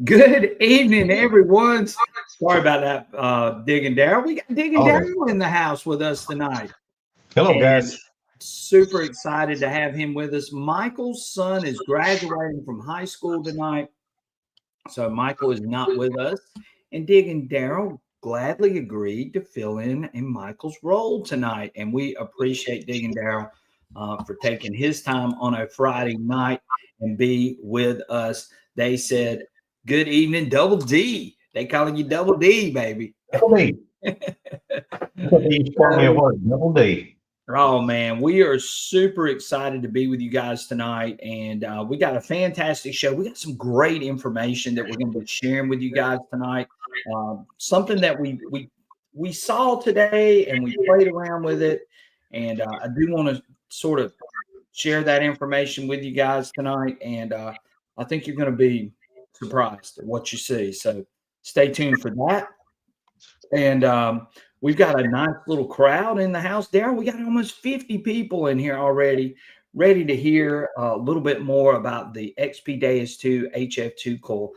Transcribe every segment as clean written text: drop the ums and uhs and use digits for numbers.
Good evening, everyone. Sorry about that, Digging Daryl. We got Digging Okay. Daryl in the house with us tonight. Hello, And guys. super excited to have him with us. Michael's son is graduating from high school tonight. So Michael is not with us. And Digging Daryl gladly agreed to fill in Michael's role tonight. And we appreciate Digging Daryl for taking his time on a Friday night and be with us. They said, good evening, Double D. They calling you Double D, baby. Double D. You called me a word. Double D. Oh, man, we are super excited to be with you guys tonight. And we got a fantastic show. We got some great information that we're going to be sharing with you guys tonight. Something that we saw today and we played around with it. And I do want to sort of share that information with you guys tonight. And I think you're going to be surprised at what you see. So stay tuned for that. And we've got a nice little crowd in the house. Darryl, we got almost 50 people in here already, ready to hear a little bit more about the XP Deus 2 HF2 coil.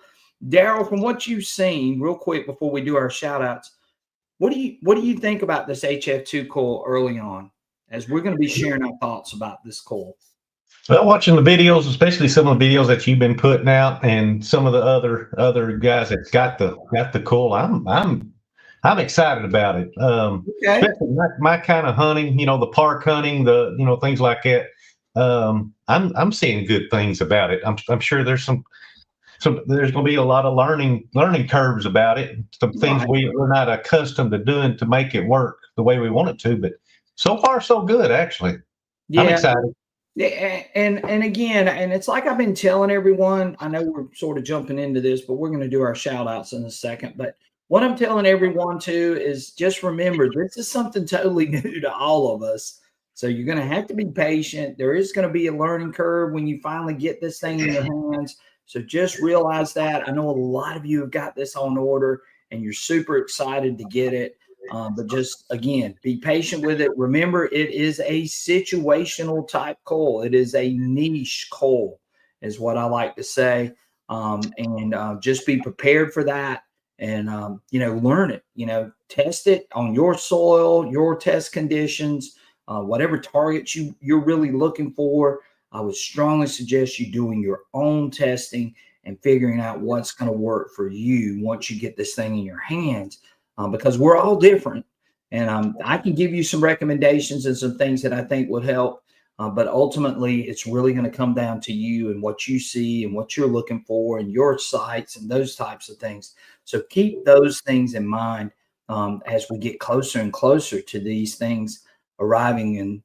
Darryl, from what you've seen, real quick before we do our shout outs, what do you think about this HF2 coil early on? As we're going to be sharing our thoughts about this coil. Well, watching the videos, especially some of the videos that you've been putting out, and some of the other guys that got the coil, I'm excited about it. Okay. Especially my kind of hunting, the park hunting, things like that. I'm seeing good things about it. I'm sure there's there's going to be a lot of learning curves about it. Some things we're not accustomed to doing to make it work the way we want it to. But so far, so good. Actually, yeah. I'm excited. Yeah, and again, and it's like I've been telling everyone, I know we're sort of jumping into this, but we're going to do our shout outs in a second. But what I'm telling everyone too is just remember, this is something totally new to all of us. So you're going to have to be patient. There is going to be a learning curve when you finally get this thing in your hands. So just realize that. I know a lot of you have got this on order and you're super excited to get it. But just, again, be patient with it. Remember, it is a situational type coil. It is a niche coil is what I like to say. And just be prepared for that and, learn it, test it on your soil, your test conditions, whatever targets you're really looking for. I would strongly suggest you doing your own testing and figuring out what's going to work for you once you get this thing in your hands. Because we're all different. And I can give you some recommendations and some things that I think would help. But ultimately, it's really going to come down to you and what you see and what you're looking for and your sites and those types of things. So keep those things in mind as we get closer and closer to these things arriving in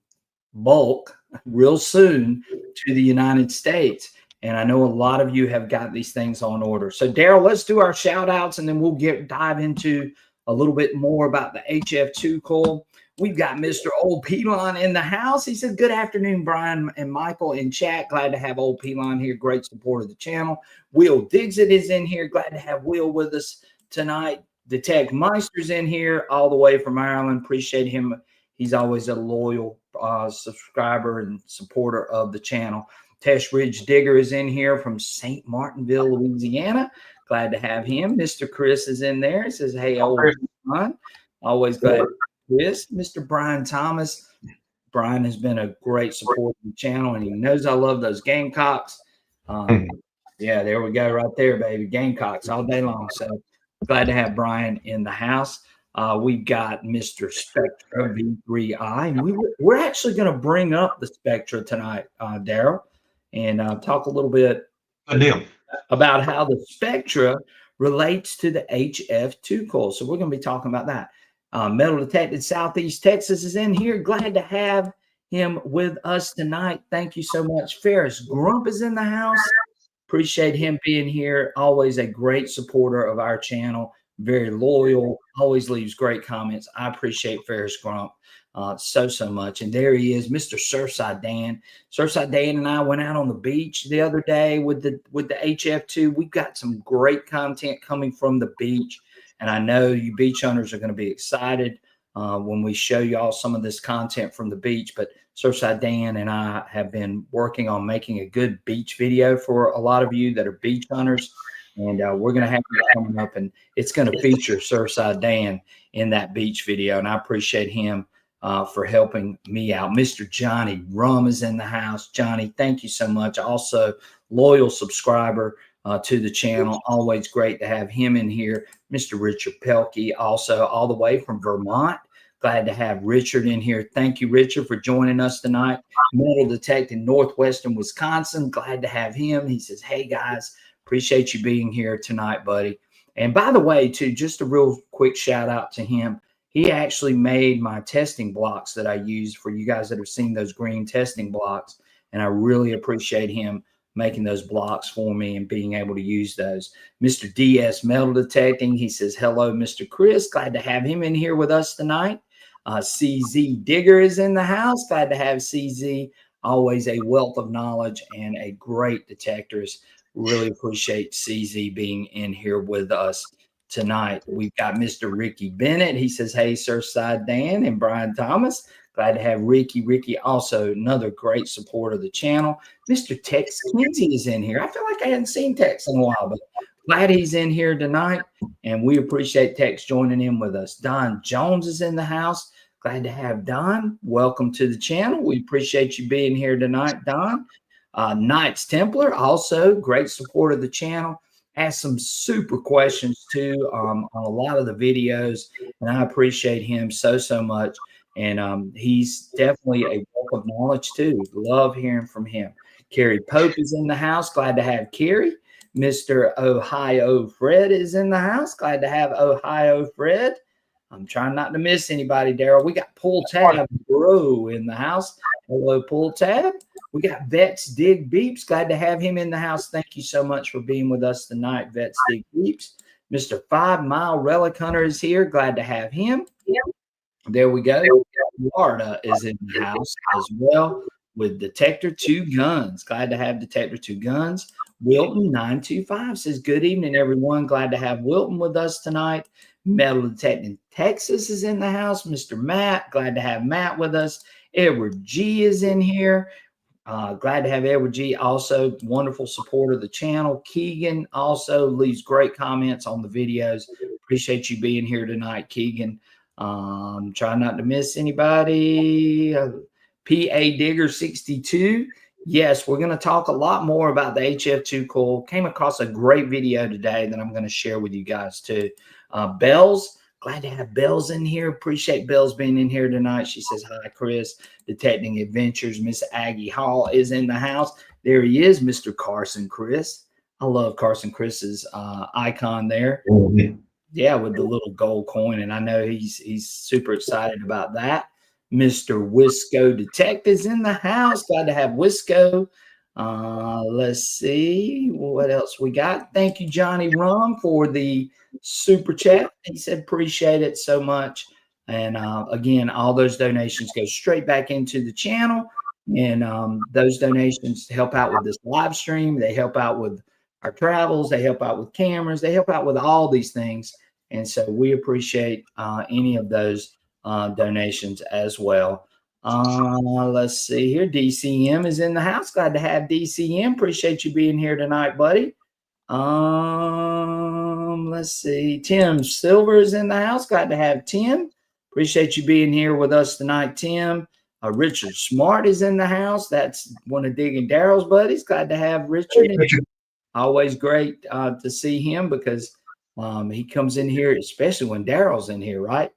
bulk real soon to the United States. And I know a lot of you have got these things on order. So, Darryl, let's do our shout outs and then we'll dive into a little bit more about the HF2 coil. We've got Mr. Old Pelon in the house. He said, good afternoon, Brian and Michael in chat. Glad to have Old Pelon here. Great support of the channel. Will Digsit is in here. Glad to have Will with us tonight. Detect Meister's in here all the way from Ireland. Appreciate him. He's always a loyal subscriber and supporter of the channel. Tesh Ridge Digger is in here from St. Martinville, Louisiana. Glad to have him. Mr. Chris is in there. He says, hey, old man. Always glad. Chris, Mr. Brian Thomas. Brian has been a great supporter of the channel, and he knows I love those Gamecocks. Yeah, there we go right there, baby. Gamecocks all day long. So glad to have Brian in the house. We've got Mr. Spectra V3i. And we're actually going to bring up the Spectra tonight, Darryl, and talk a little bit about how the Spectra relates to the HF2 coil. So we're going to be talking about that. Metal Detected Southeast Texas is in here. Glad to have him with us tonight. Thank you so much. Ferris Grump is in the house. Appreciate him being here. Always a great supporter of our channel. Very loyal. Always leaves great comments. I appreciate Ferris Grump so much. And there he is, Mr. Surfside Dan. Surfside Dan and I went out on the beach the other day with the HF2. We've got some great content coming from the beach. And I know you beach hunters are going to be excited when we show y'all some of this content from the beach. But Surfside Dan and I have been working on making a good beach video for a lot of you that are beach hunters. And we're going to have you coming up, and it's going to feature Surfside Dan in that beach video. And I appreciate him for helping me out. Mr. Johnny Rum is in the house. Johnny, thank you so much. Also, loyal subscriber to the channel. Always great to have him in here. Mr. Richard Pelkey, also all the way from Vermont. Glad to have Richard in here. Thank you, Richard, for joining us tonight. Metal Detect in Northwestern Wisconsin. Glad to have him. He says, hey, guys, appreciate you being here tonight, buddy. And by the way, too, just a real quick shout out to him. He actually made my testing blocks that I used for you guys that have seen those green testing blocks. And I really appreciate him making those blocks for me and being able to use those. Mr. DS Metal Detecting, he says, hello, Mr. Chris. Glad to have him in here with us tonight. CZ Digger is in the house. Glad to have CZ. Always a wealth of knowledge and a great detectorist. Really appreciate CZ being in here with us tonight. We've got Mr. Ricky Bennett. He says, hey, Surfside Dan and Brian Thomas. Glad to have Ricky. Ricky, also another great supporter of the channel. Mr. Tex Kinsey is in here. I feel like I hadn't seen Tex in a while, but glad he's in here tonight. And we appreciate Tex joining in with us. Don Jones is in the house. Glad to have Don. Welcome to the channel. We appreciate you being here tonight, Don. Knights Templar, also great support of the channel. Asked some super questions too on a lot of the videos, and I appreciate him so much. And he's definitely a wealth of knowledge too. Love hearing from him. Kerry Pope is in the house. Glad to have Kerry. Mr. Ohio Fred is in the house. Glad to have Ohio Fred. I'm trying not to miss anybody, Daryl. We got Pull Tab Bro in the house. Hello, Pull Tab. We got Vets Dig Beeps. Glad to have him in the house. Thank you so much for being with us tonight, Vets Dig Beeps. Mr. 5 Mile Relic Hunter is here. Glad to have him. There we go. Florida is in the house as well with Detector 2 Guns. Glad to have Detector 2 Guns. Wilton 925 says, good evening, everyone. Glad to have Wilton with us tonight. Metal Detecting Texas is in the house. Mr. Matt, glad to have Matt with us. Edward G is in here. Glad to have Edward G. Also, wonderful supporter of the channel. Keegan also leaves great comments on the videos. Appreciate you being here tonight, Keegan. Try not to miss anybody. PA Digger 62. Yes, we're going to talk a lot more about the HF2 coil. Came across a great video today that I'm going to share with you guys too. Bells, glad to have Bells in here. Appreciate Bells being in here tonight. She says, hi, Chris. Detecting Adventures. Miss Aggie Hall is in the house. There he is, Mr. Carson Chris. I love Carson Chris's icon there. Mm-hmm. Yeah, with the little gold coin. And I know he's super excited about that. Mr. Wisco Detect is in the house. Glad to have Wisco. Let's see what else we got. Thank you, Johnny Rum, for the super chat. He said, appreciate it so much. And again, all those donations go straight back into the channel. And those donations help out with this live stream. They help out with our travels. They help out with cameras. They help out with all these things. And so we appreciate any of those donations as well. Let's see here. DCM is in the house. Glad to have DCM. Appreciate you being here tonight, buddy. Let's see. Tim Silver is in the house. Glad to have Tim. Appreciate you being here with us tonight, Tim. Richard Smart is in the house. That's one of Digging Daryl's buddies. Glad to have Richard. Always great to see him because he comes in here, especially when Daryl's in here, right?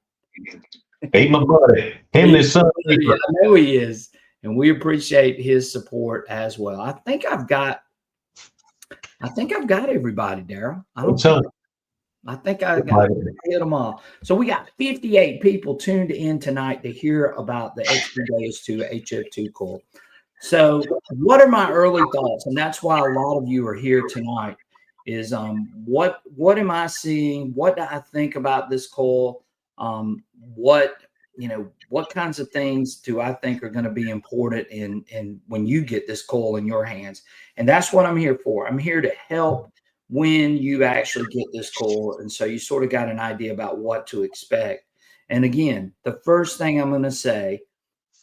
Hey, my buddy. Him and his son. I know he is. And we appreciate his support as well. I think I've got everybody, Daryl. I think I hit them all. So we got 58 people tuned in tonight to hear about the Deus 2 HF2 coil. So what are my early thoughts? And that's why a lot of you are here tonight is what am I seeing? What do I think about this coil? What kinds of things do I think are going to be important in when you get this coil in your hands? And that's what I'm here for. I'm here to help when you actually get this coil. And so you sort of got an idea about what to expect. And again, the first thing I'm going to say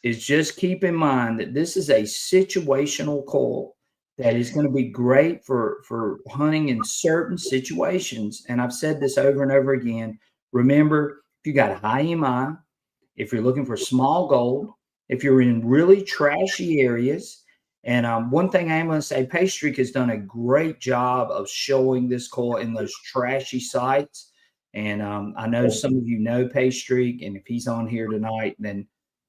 is just keep in mind that this is a situational coil. that is going to be great for hunting in certain situations. And I've said this over and over again. Remember, if you got high MI, if you're looking for small gold, if you're in really trashy areas, and one thing I am going to say, Paystreak has done a great job of showing this coil in those trashy sites. And I know some of you know Paystreak, and if he's on here tonight, then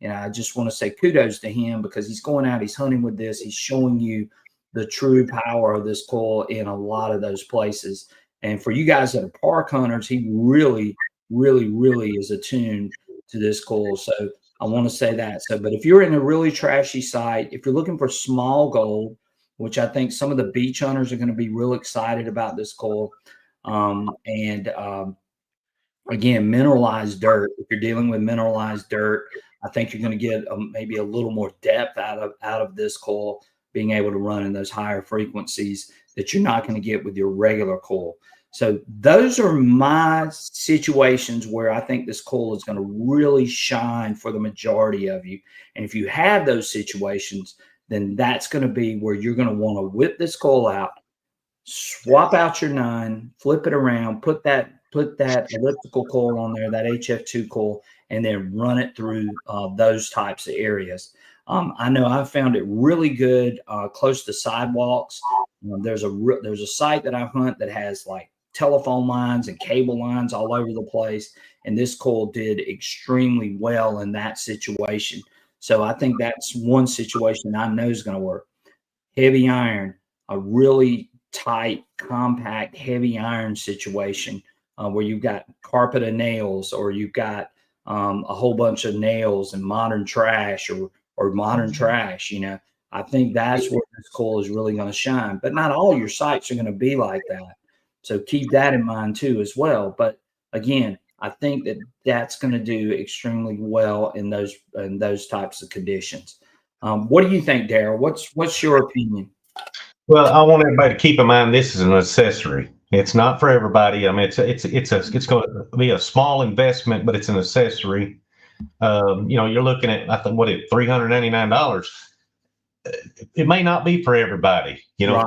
I just want to say kudos to him because he's going out, he's hunting with this, he's showing you the true power of this coil in a lot of those places. And for you guys that are park hunters, he really, really, really is attuned to this coil. So I want to say that. So, but if you're in a really trashy site, if you're looking for small gold, which I think some of the beach hunters are going to be real excited about this coil, again, mineralized dirt. If you're dealing with mineralized dirt, I think you're going to get maybe a little more depth out of this coil, being able to run in those higher frequencies that you're not going to get with your regular coil. So those are my situations where I think this coil is going to really shine for the majority of you. And if you have those situations, then that's going to be where you're going to want to whip this coil out, swap out your 9, flip it around, put that elliptical coil on there, that HF2 coil, and then run it through those types of areas. I know I found it really good close to sidewalks. There's a site that I hunt that has like telephone lines and cable lines all over the place, and this coil did extremely well in that situation. So I think that's one situation I know is going to work. Heavy iron, a really tight, compact, heavy iron situation where you've got carpet of nails, or you've got a whole bunch of nails and modern trash or modern trash. I think that's where this coil is really going to shine. But not all your sites are going to be like that. So keep that in mind too as well. But again, I think that that's going to do extremely well in those types of conditions. What do you think, Daryl? What's your opinion? Well, I want everybody to keep in mind this is an accessory. It's not for everybody. I mean, it's going to be a small investment, but it's an accessory. You're looking at, I think, $399. It may not be for everybody. Right.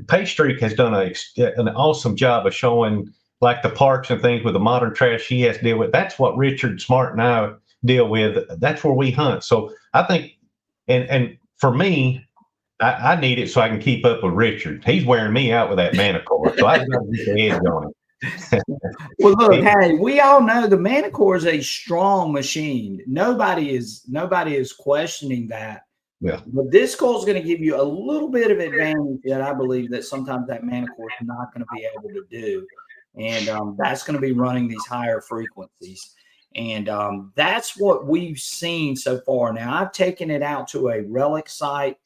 Paystreak has done an awesome job of showing like the parks and things with the modern trash he has to deal with. That's what Richard Smart and I deal with. That's where we hunt. So I think, and for me, I need it so I can keep up with Richard. He's wearing me out with that Manicore, so I've got to get the edge on it. Well, look, hey, we all know the Manicore is a strong machine. Nobody is questioning that. Yeah. But this coil is going to give you a little bit of advantage that I believe that sometimes that Manicore is not going to be able to do. And that's going to be running these higher frequencies. And that's what we've seen so far. Now, I've taken it out to a relic site.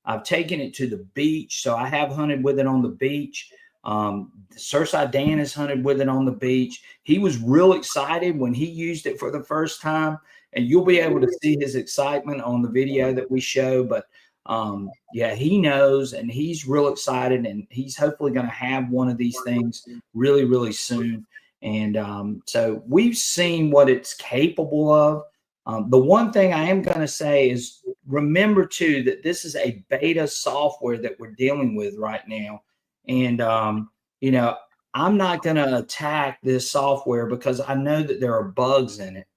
I've taken it to the beach. So I have hunted with it on the beach. Surfside Dan has hunted with it on the beach. He was real excited when he used it for the first time. And you'll be able to see his excitement on the video that we show. But yeah, he knows, and he's real excited, and he's hopefully going to have one of these things really, really soon. And so we've seen what it's capable of. The one thing I am going to say is remember too that this is a beta software that we're dealing with right now. And, I'm not going to attack this software because I know that there are bugs in it.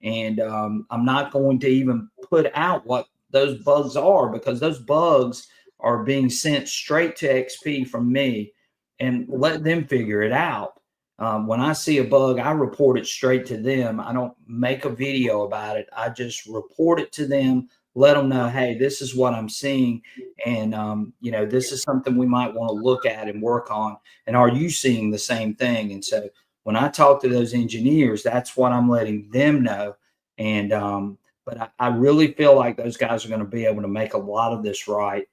And I'm not going to even put out what those bugs are, because those bugs are being sent straight to XP from me, and let them figure it out. When I see a bug, I report it straight to them. I don't make a video about it. I just report it to them, let them know, hey, this is what I'm seeing. And, this is something we might want to look at and work on. And are you seeing the same thing? And so when I talk to those engineers, that's what I'm letting them know. And, but I really feel like those guys are going to be able to make a lot of this right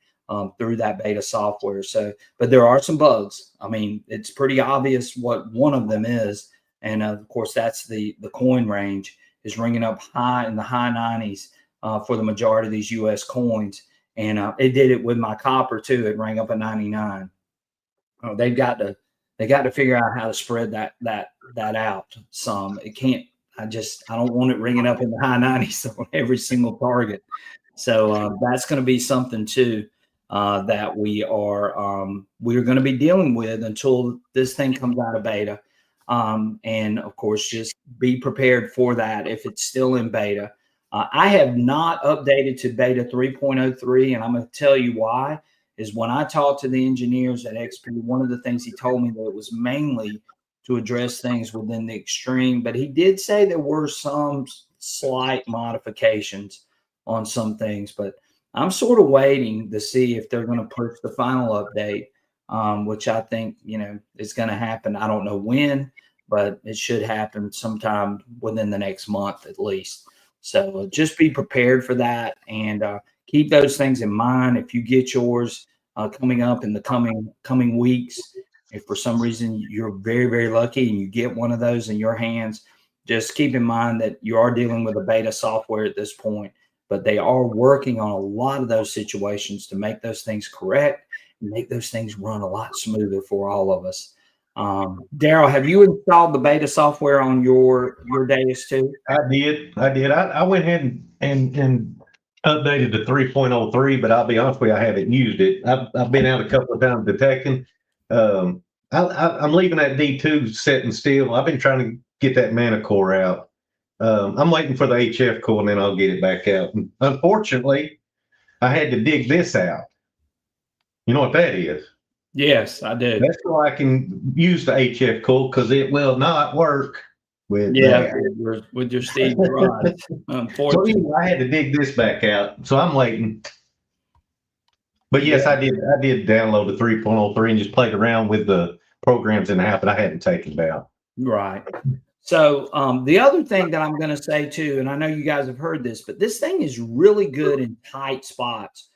through that beta software. So, but there are some bugs. I mean, it's pretty obvious what one of them is. And of course, that's the coin range is ringing up high in the high 90s for the majority of these US coins. And it did it with my copper too. It rang up at 99. They've got to figure out how to spread that out some. It can't. I don't want it ringing up in the high 90s on every single target. So that's going to be something too. that we're going to be dealing with until this thing comes out of beta. And of course, just be prepared for that if it's still in beta. I have not updated to beta 3.03, and I'm going to tell you why. Is when I talked to the engineers at XP, one of the things he told me that it was mainly to address things within the extreme, but he did say there were some slight modifications on some things, but I'm sort of waiting to see if they're going to push the final update, which I think, is going to happen. I don't know when, but it should happen sometime within the next month at least. So just be prepared for that, and keep those things in mind. If you get yours coming up in the coming weeks, if for some reason you're very, very lucky and you get one of those in your hands, just keep in mind that you are dealing with a beta software at this point, but they are working on a lot of those situations to make those things correct and make those things run a lot smoother for all of us. Daryl, have you installed the beta software on your Deus too? I did. I went ahead and updated to 3.03, but I'll be honest with you, I haven't used it. I've been out a couple of times detecting. I'm leaving that D2 setting still. I've been trying to get that mana core out. I'm waiting for the HF coil, and then I'll get it back out. And unfortunately, I had to dig this out. You know what that is? Yes, I did. That's so I can use the HF coil, because it will not work with with your Steve rods. Unfortunately, so I had to dig this back out. So I'm waiting. But yes, I did download the 3.03 and just played around with the programs in the app, but I hadn't taken it out. Right. So the other thing that I'm going to say too, and I know you guys have heard this, but this thing is really good in tight spots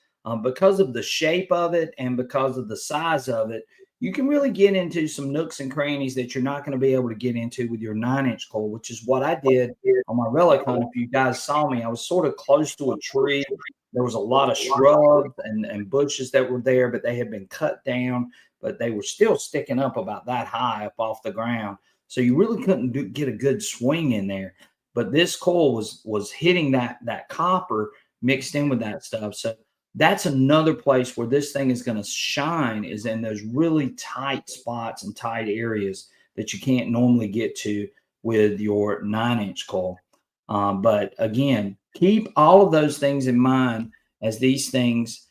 because of the shape of it and because of the size of it. You can really get into some nooks and crannies that you're not going to be able to get into with your 9-inch coil, which is what I did on my relic hunt. If you guys saw me, I was sort of close to a tree. There was a lot of shrubs and bushes that were there, but they had been cut down, but they were still sticking up about that high up off the ground. So you really couldn't get a good swing in there. But this coil was hitting that copper mixed in with that stuff. So that's another place where this thing is going to shine, is in those really tight spots and tight areas that you can't normally get to with your 9-inch coil. But again, keep all of those things in mind as these things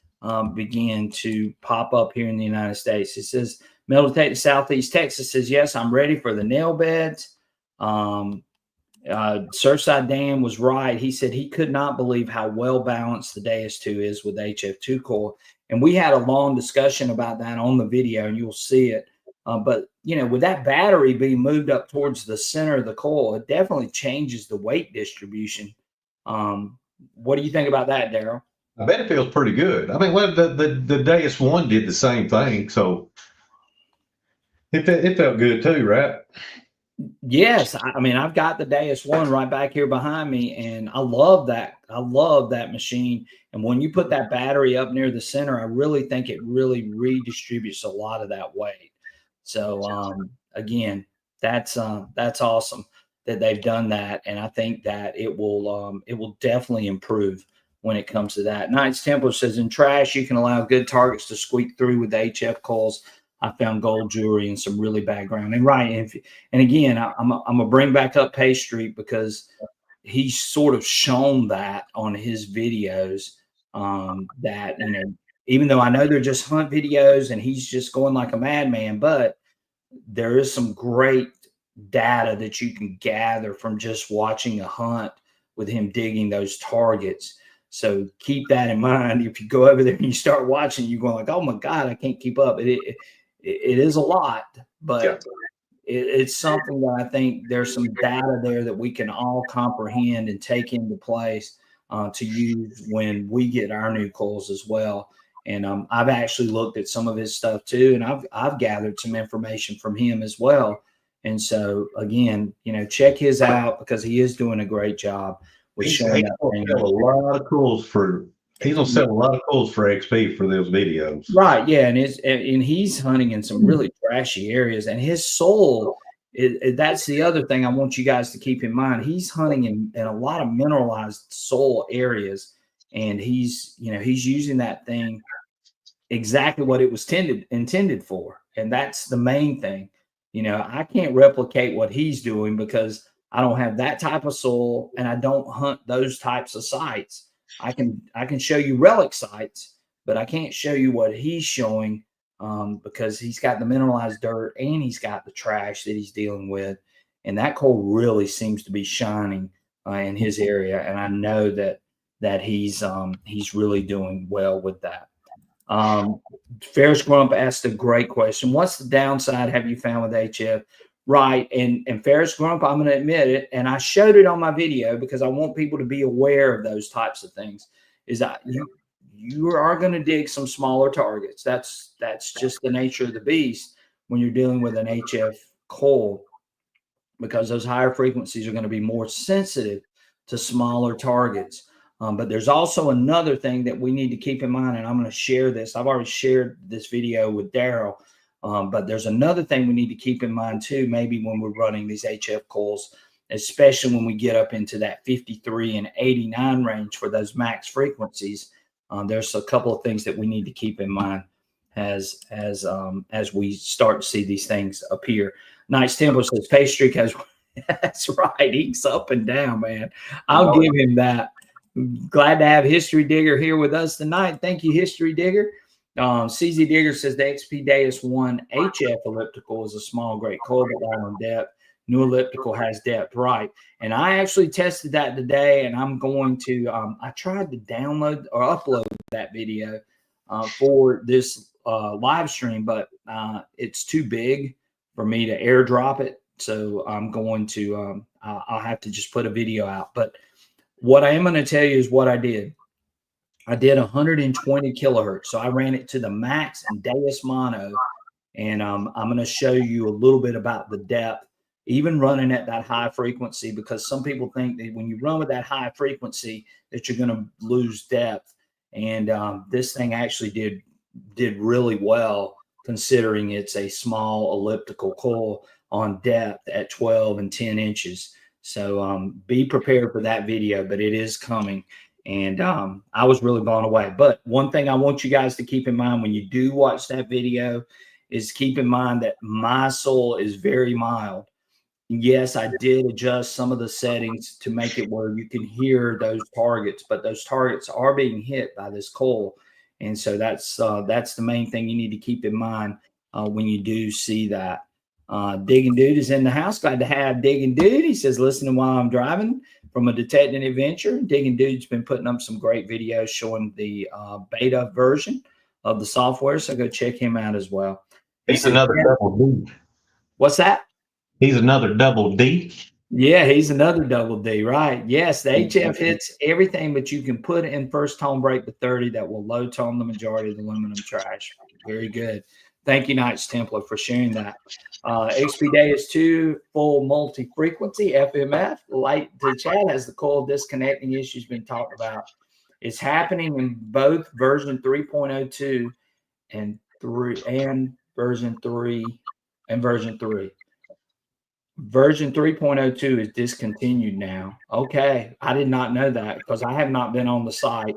begin to pop up here in the United States. It says, Meditate Southeast Texas says, yes, I'm ready for the nail beds. Surfside Dan was right. He said he could not believe how well balanced the Deus 2 is with HF2 coil. And we had a long discussion about that on the video, and you'll see it. But, with that battery being moved up towards the center of the coil, it definitely changes the weight distribution. What do you think about that, Daryl? I bet it feels pretty good. I mean, well, the Deus 1 did the same thing, so it felt good too, right? Yes, I mean, I've got the Deus 1 right back here behind me, and I love that. I love that machine. And when you put that battery up near the center, I really think it really redistributes a lot of that weight. So again, that's awesome that they've done that, and I think that it will definitely improve when it comes to that. Knights Templar says, in trash, you can allow good targets to squeak through with the HF coils. I found gold jewelry and some really bad ground. And right, and again, I'm gonna bring back up Pay Street, because he's sort of shown that on his videos. That even though I know they're just hunt videos and he's just going like a madman, but there is some great data that you can gather from just watching a hunt with him digging those targets. So keep that in mind. If you go over there and you start watching, you're going like, oh my God, I can't keep up. It is a lot, but it's something that I think there's some data there that we can all comprehend and take into place to use when we get our new coils as well. And I've actually looked at some of his stuff too, and I've gathered some information from him as well. And so again, check his out, because he is doing a great job with showing that thing. A lot of coils for. He's gonna sell a lot of coils for XP for those videos. Right, yeah, and he's hunting in some really trashy areas, and his soul. That's the other thing I want you guys to keep in mind. He's hunting in a lot of mineralized soil areas, and he's using that thing exactly what it was intended for. And that's the main thing. You know, I can't replicate what he's doing because I don't have that type of soil and I don't hunt those types of sites. I can show you relic sites, but I can't show you what he's showing because he's got the mineralized dirt and he's got the trash that he's dealing with. And that coal really seems to be shining in his area. And I know that he's really doing well with that. Ferris Grump asked a great question. What's the downside have you found with HF? Right. And Ferris Grump, I'm going to admit it. And I showed it on my video because I want people to be aware of those types of things is that you are going to dig some smaller targets. That's just the nature of the beast when you're dealing with an HF coil, because those higher frequencies are going to be more sensitive to smaller targets. But there's also another thing that we need to keep in mind, and I'm going to share this. I've already shared this video with Daryl, but there's another thing we need to keep in mind too, maybe when we're running these HF coils, especially when we get up into that 53 and 89 range for those max frequencies. There's a couple of things that we need to keep in mind as we start to see these things appear. Nice Temple says Pay Streak has that's right. He's up and down, man. I'll give him that. Glad to have History Digger here with us tonight. Thank you, History Digger. CZ Digger says the XP Deus 1 HF elliptical is a small, great coil, but low on depth. New elliptical has depth, right? And I actually tested that today, and I'm going to. I tried to download or upload that video for this live stream, but it's too big for me to airdrop it. So I'm going to. I'll have to just put a video out, but. What I am going to tell you is what I did. I did 120 kilohertz. So I ran it to the max and Deus mono. And I'm going to show you a little bit about the depth, even running at that high frequency, because some people think that when you run with that high frequency that you're going to lose depth. And this thing actually did really well, considering it's a small elliptical coil on depth at 12 and 10 inches. So be prepared for that video, but it is coming. And I was really blown away. But one thing I want you guys to keep in mind when you do watch that video is keep in mind that my soil is very mild. Yes, I did adjust some of the settings to make it where you can hear those targets, but those targets are being hit by this coil. And so that's the main thing you need to keep in mind when you do see that. Digging Dude is in the house. Glad to have Digging Dude. He says, listening while I'm driving from a detecting adventure. Digging Dude's been putting up some great videos showing the beta version of the software. So go check him out as well. He's another double D. What's that? He's another double D. Yeah, he's another double D, right? Yes, the HF hits everything, but you can put in first tone break to 30 that will low tone the majority of the aluminum trash. Very good. Thank you, Knights Templar, for sharing that. XP Deus 2 full multi-frequency FMF. Light to chat has the coil disconnecting issues been talked about. It's happening in both version 3.02 and version 3 and version 3. Version 3.02 is discontinued now. Okay, I did not know that because I have not been on the site.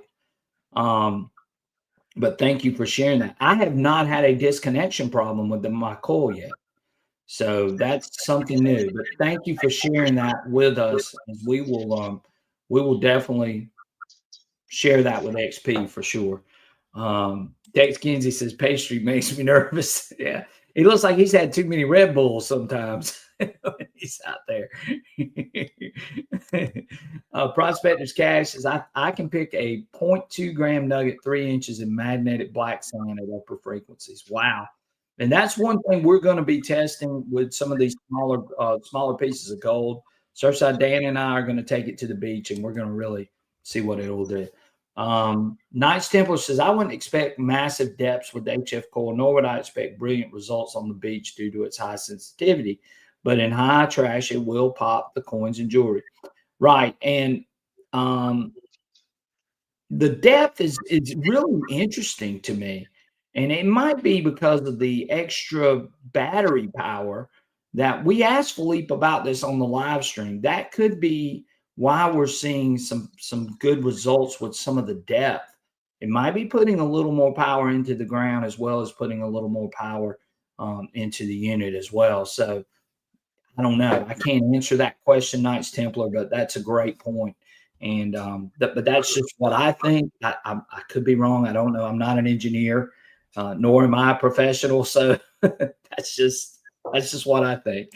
But thank you for sharing that. I have not had a disconnection problem with my coil yet. So that's something new. But thank you for sharing that with us. We will definitely share that with XP for sure. Dex Kinsey says pastry makes me nervous. Yeah. He looks like he's had too many Red Bulls sometimes when he's out there. Prospector's Cash says, I can pick a 0.2 gram nugget 3 inches in magnetic black sand at upper frequencies. Wow. And that's one thing we're going to be testing with some of these smaller pieces of gold. Surfside Dan and I are going to take it to the beach, and we're going to really see what it will do. Knights Templar says, I wouldn't expect massive depths with the HF coil, nor would I expect brilliant results on the beach due to its high sensitivity. But in high trash, it will pop the coins and jewelry. Right. And the depth is really interesting to me. And it might be because of the extra battery power that we asked Philippe about this on the live stream. That could be why we're seeing some good results with some of the depth it might be putting a little more power into the ground as well as putting a little more power into the unit as well. So I don't know. I can't answer that question, Knights Templar, but that's a great point. And but that's just what I think. I could be wrong. I don't know. I'm not an engineer, nor am I a professional. So that's just what I think.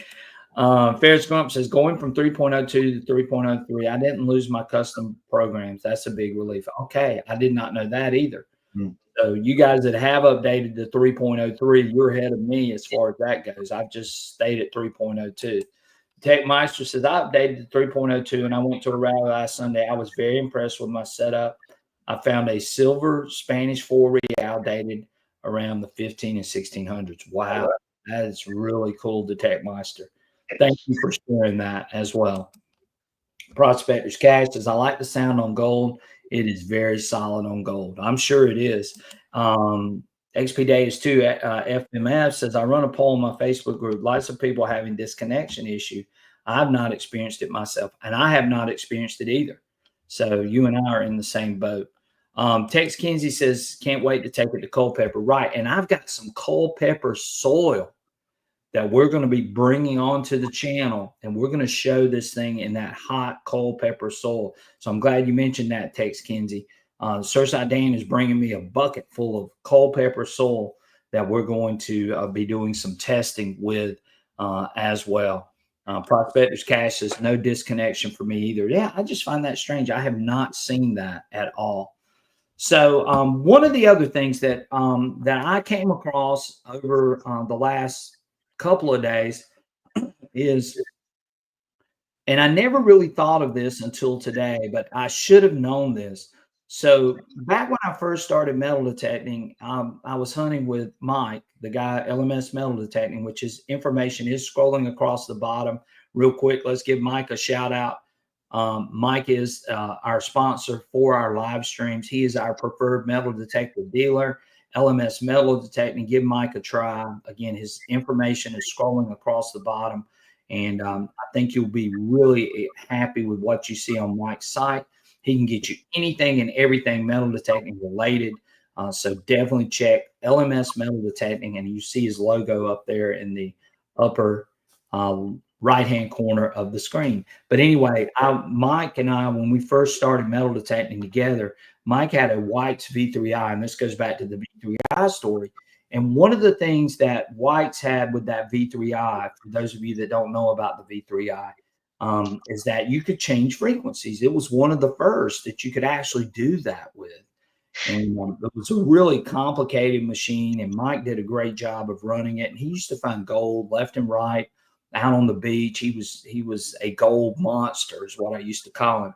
Ferris Grump says going from 3.02 to 3.03. I didn't lose my custom programs. That's a big relief. Okay, I did not know that either. So you guys that have updated to 3.03, you're ahead of me as far as that goes. I've just stayed at 3.02. Techmeister says, I updated to 3.02 and I went to a rally last Sunday. I was very impressed with my setup. I found a silver Spanish 4 real dated around the 15 and 1600s. Wow, that is really cool, the Techmeister. Thank you for sharing that as well. Prospectors Cash says, I like the sound on gold. It is very solid on gold. I'm sure it is. XP Days 2 FMF says, I run a poll in my Facebook group. Lots of people having disconnection issue. I've not experienced it myself, and I have not experienced it either. So you and I are in the same boat. Tex Kinsey says, can't wait to take it to Culpeper. Right, and I've got some Culpeper soil that we're going to be bringing onto the channel, and we're going to show this thing in that hot Culpeper soil. So I'm glad you mentioned that, Tex Kinsey. Surfside Dan is bringing me a bucket full of Culpeper soil that we're going to be doing some testing with as well. Prospectors Cash says, no disconnection for me either. Yeah, I just find that strange. I have not seen that at all. So one of the other things that that I came across over the last couple of days is, and I never really thought of this until today, but I should have known this. So back when I first started metal detecting, I was hunting with Mike, the guy LMS Metal Detecting, which is information is scrolling across the bottom. Real quick, let's give Mike a shout out. Mike is our sponsor for our live streams. He is our preferred metal detector dealer. LMS Metal Detecting. Give Mike a try. Again, his information is scrolling across the bottom. And I think you'll be really happy with what you see on Mike's site. He can get you anything and everything metal detecting related. So definitely check LMS Metal Detecting. And you see his logo up there in the upper right-hand corner of the screen. But anyway, Mike and I, when we first started metal detecting together, Mike had a White's V3i, and this goes back to the V3i story. And one of the things that White's had with that V3i, for those of you that don't know about the V3i, is that you could change frequencies. It was one of the first that you could actually do that with. And it was a really complicated machine, and Mike did a great job of running it. And he used to find gold left and right out on the beach. He was a gold monster is what I used to call him.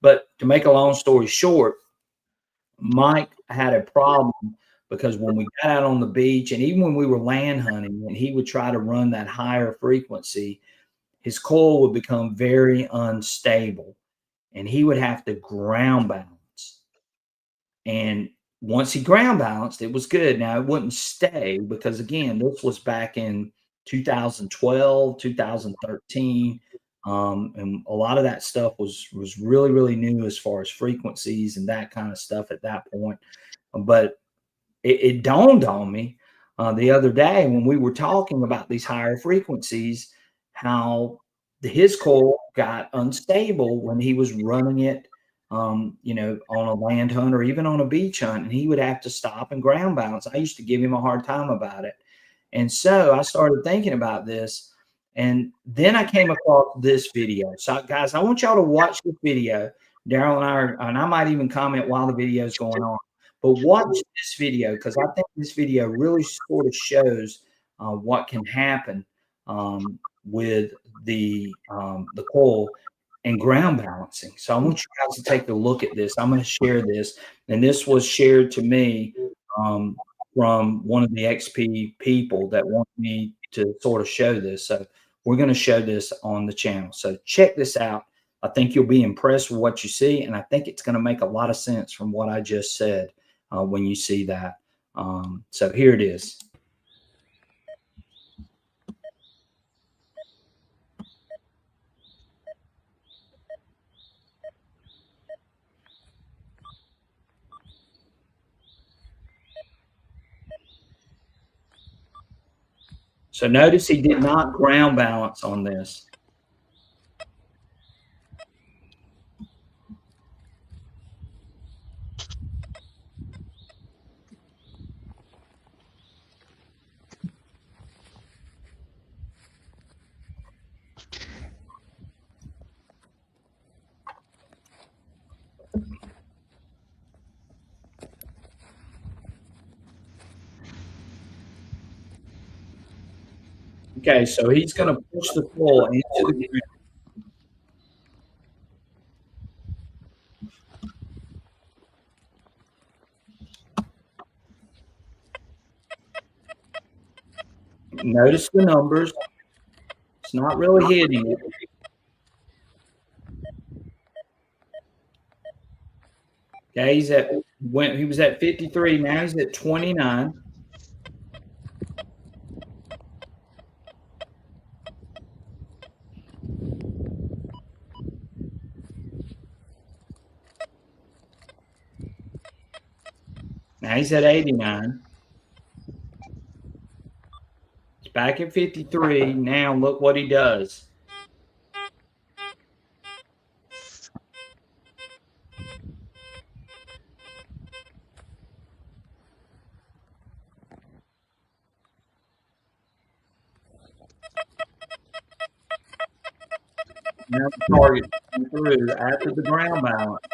But to make a long story short, Mike had a problem because when we got out on the beach, and even when we were land hunting, and he would try to run that higher frequency, his coil would become very unstable, and he would have to ground balance. And once he ground balanced, it was good. Now, it wouldn't stay because, again, this was back in 2012, 2013. And a lot of that stuff was really, really new as far as frequencies and that kind of stuff at that point. But it dawned on me the other day when we were talking about these higher frequencies, how his coil got unstable when he was running it, you know, on a land hunt or even on a beach hunt, and he would have to stop and ground balance. I used to give him a hard time about it. And so I started thinking about this, and then I came across this video. So guys, I want y'all to watch this video. Daryl and I might even comment while the video is going on. But watch this video because I think this video really sort of shows what can happen with the coil and ground balancing. So I want you guys to take a look at this. I'm going to share this, and this was shared to me from one of the XP people that want me to sort of show this. So we're going to show this on the channel. So check this out. I think you'll be impressed with what you see, and I think it's going to make a lot of sense from what I just said when you see that. So here it is. So notice he did not ground balance on this. Okay, so he's going to push the coil into the ground. Notice the numbers. It's not really hitting it. Okay, he was at 53. Now he's at 29. Now he's at 89. He's back at 53. Now look what he does. Now the target through after the ground balance.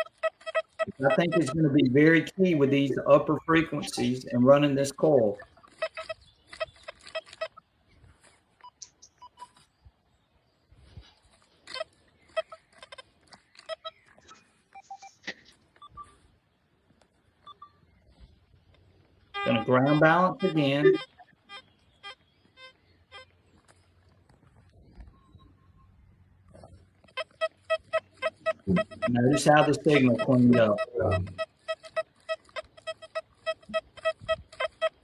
I think it's going to be very key with these upper frequencies and running this coil. Going to ground balance again. Notice how the signal cleaned up.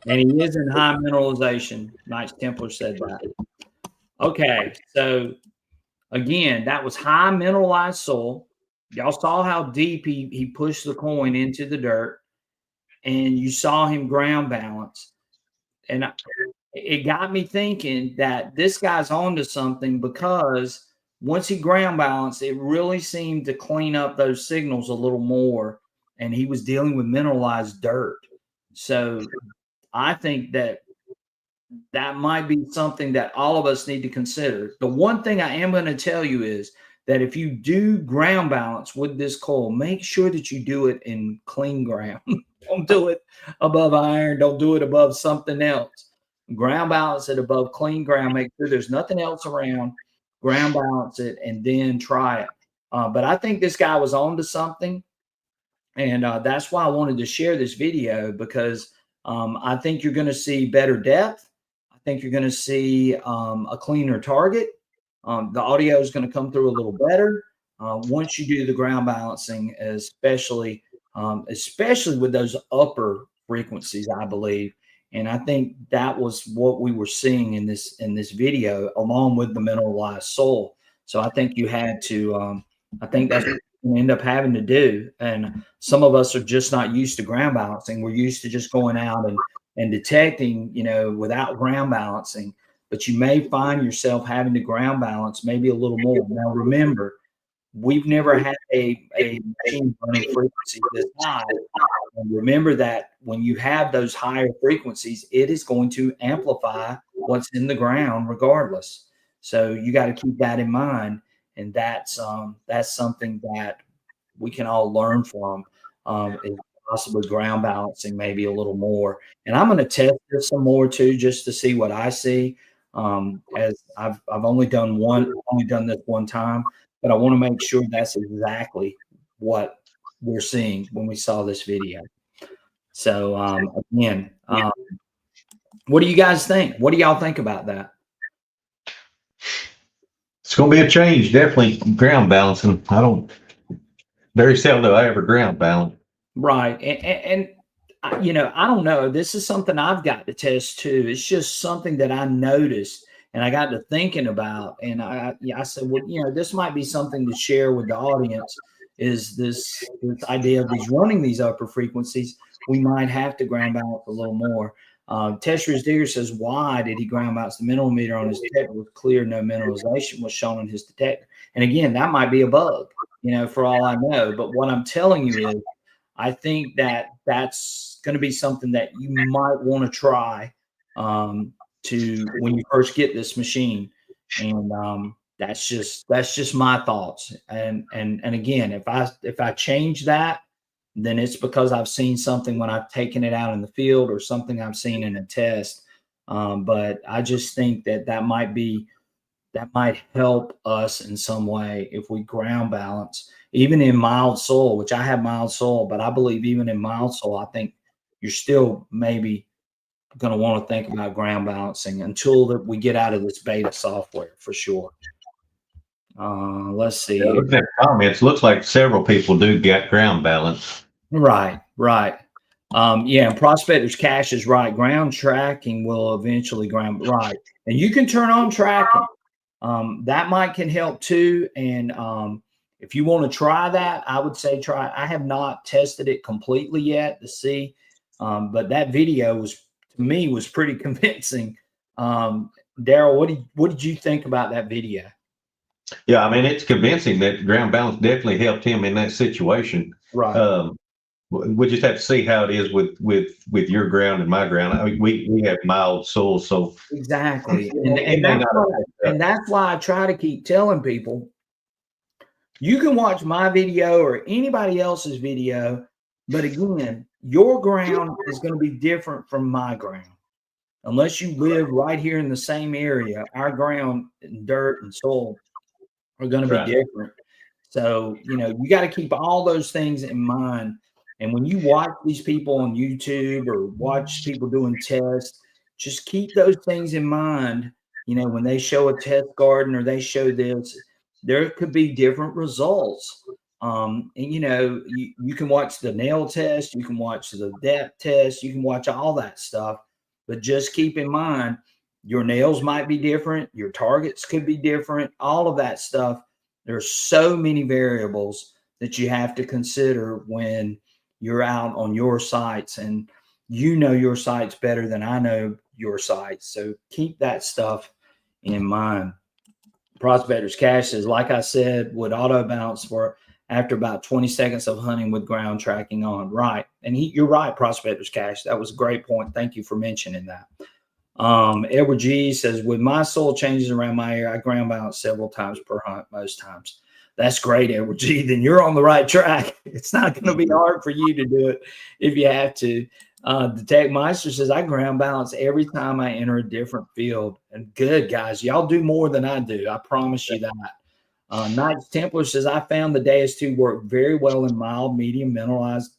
And he is in high mineralization. Knights Templar said that. Okay, so again, that was high mineralized soil. Y'all saw how deep he pushed the coin into the dirt, and you saw him ground balance. And it got me thinking that this guy's onto something, because once he ground balanced, it really seemed to clean up those signals a little more, and he was dealing with mineralized dirt. So I think that might be something that all of us need to consider. The one thing I am going to tell you is that if you do ground balance with this coil, make sure that you do it in clean ground. Don't do it above iron. Don't do it above something else. Ground balance it above clean ground. Make sure there's nothing else around. Ground balance it and then try it. But I think this guy was on to something. And that's why I wanted to share this video, because I think you're going to see better depth. I think you're going to see a cleaner target. The audio is going to come through a little better once you do the ground balancing, especially with those upper frequencies, I believe. And I think that was what we were seeing in this video, along with the mineralized soil. So I think you had to. I think that's what you end up having to do. And some of us are just not used to ground balancing. We're used to just going out and detecting, without ground balancing. But you may find yourself having to ground balance maybe a little more. Now, remember, we've never had a machine running frequency this high. And remember that when you have those higher frequencies, it is going to amplify what's in the ground regardless. So you got to keep that in mind. And that's something that we can all learn from, is possibly ground balancing maybe a little more. And I'm going to test this some more too, just to see what I see. As I've only done this one time, but I want to make sure that's exactly what we're seeing when we saw this video. So again, what do you guys think? What do y'all think about that? It's going to be a change, definitely. Ground balancing. Very seldom do I ever ground balance. Right. And I don't know. This is something I've got to test too. It's just something that I noticed and I got to thinking about. And I said, well, this might be something to share with the audience, is this idea of running these upper frequencies. We might have to ground balance a little more. Tesser's Digger says, why did he ground balance the mineral meter on his detector was clear? No mineralization was shown on his detector. And again, that might be a bug, for all I know. But what I'm telling you is, I think that that's going to be something that you might want to try to when you first get this machine. And that's just my thoughts. And again, if I change that, then it's because I've seen something when I've taken it out in the field or something I've seen in a test. But I just think that might help us in some way if we ground balance, even in mild soil, which I have mild soil, but I believe even in mild soil, I think you're still maybe going to want to think about ground balancing until we get out of this beta software for sure. Let's see. Looking at the comments, looks like several people do get ground balance. Right. Yeah, and Prospector's Cash is right. Ground tracking will eventually ground. Right. And you can turn on tracking. That might can help too. And if you want to try that, I would say try. I have not tested it completely yet to see. But that video to me was pretty convincing. Daryl, what did you think about that video? Yeah, I mean, it's convincing that ground balance definitely helped him in that situation. Right. We just have to see how it is with your ground and my ground. I mean, we have mild soil, so exactly, and that's why I try to keep telling people, you can watch my video or anybody else's video, but again, your ground is going to be different from my ground. Unless you live right here in the same area, our ground and dirt and soil are going to be different. So, you got to keep all those things in mind. And when you watch these people on YouTube or watch people doing tests, just keep those things in mind. When they show a test garden or they show this, there could be different results. And you can watch the nail test, you can watch the depth test, you can watch all that stuff. But just keep in mind, your nails might be different, your targets could be different, all of that stuff. There's so many variables that you have to consider when you're out on your sites, and your sites better than I know your sites. So keep that stuff in mind. Prospector's Cash says, like I said, would auto bounce for after about 20 seconds of hunting with ground tracking on. Right. And you're right, Prospector's Cash. That was a great point. Thank you for mentioning that. Edward G says, with my soil changes around my area, I ground balance several times per hunt, most times. That's great, Edward G. Then you're on the right track. It's not going to be hard for you to do it if you have to. The Tech Meister says, I ground balance every time I enter a different field. And good, guys. Y'all do more than I do. I promise you that. Knights Templar says, I found the Deus 2 work very well in mild, medium, mineralized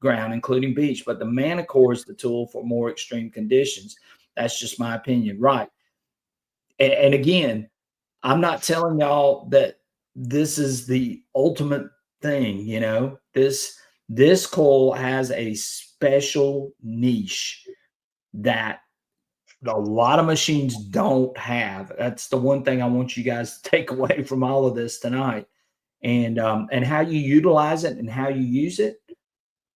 ground, including beach, but the Manicore is the tool for more extreme conditions. That's just my opinion. Right. And again, I'm not telling y'all that this is the ultimate thing. This coil has a special niche that a lot of machines don't have. That's the one thing I want you guys to take away from all of this tonight. And how you utilize it and how you use it,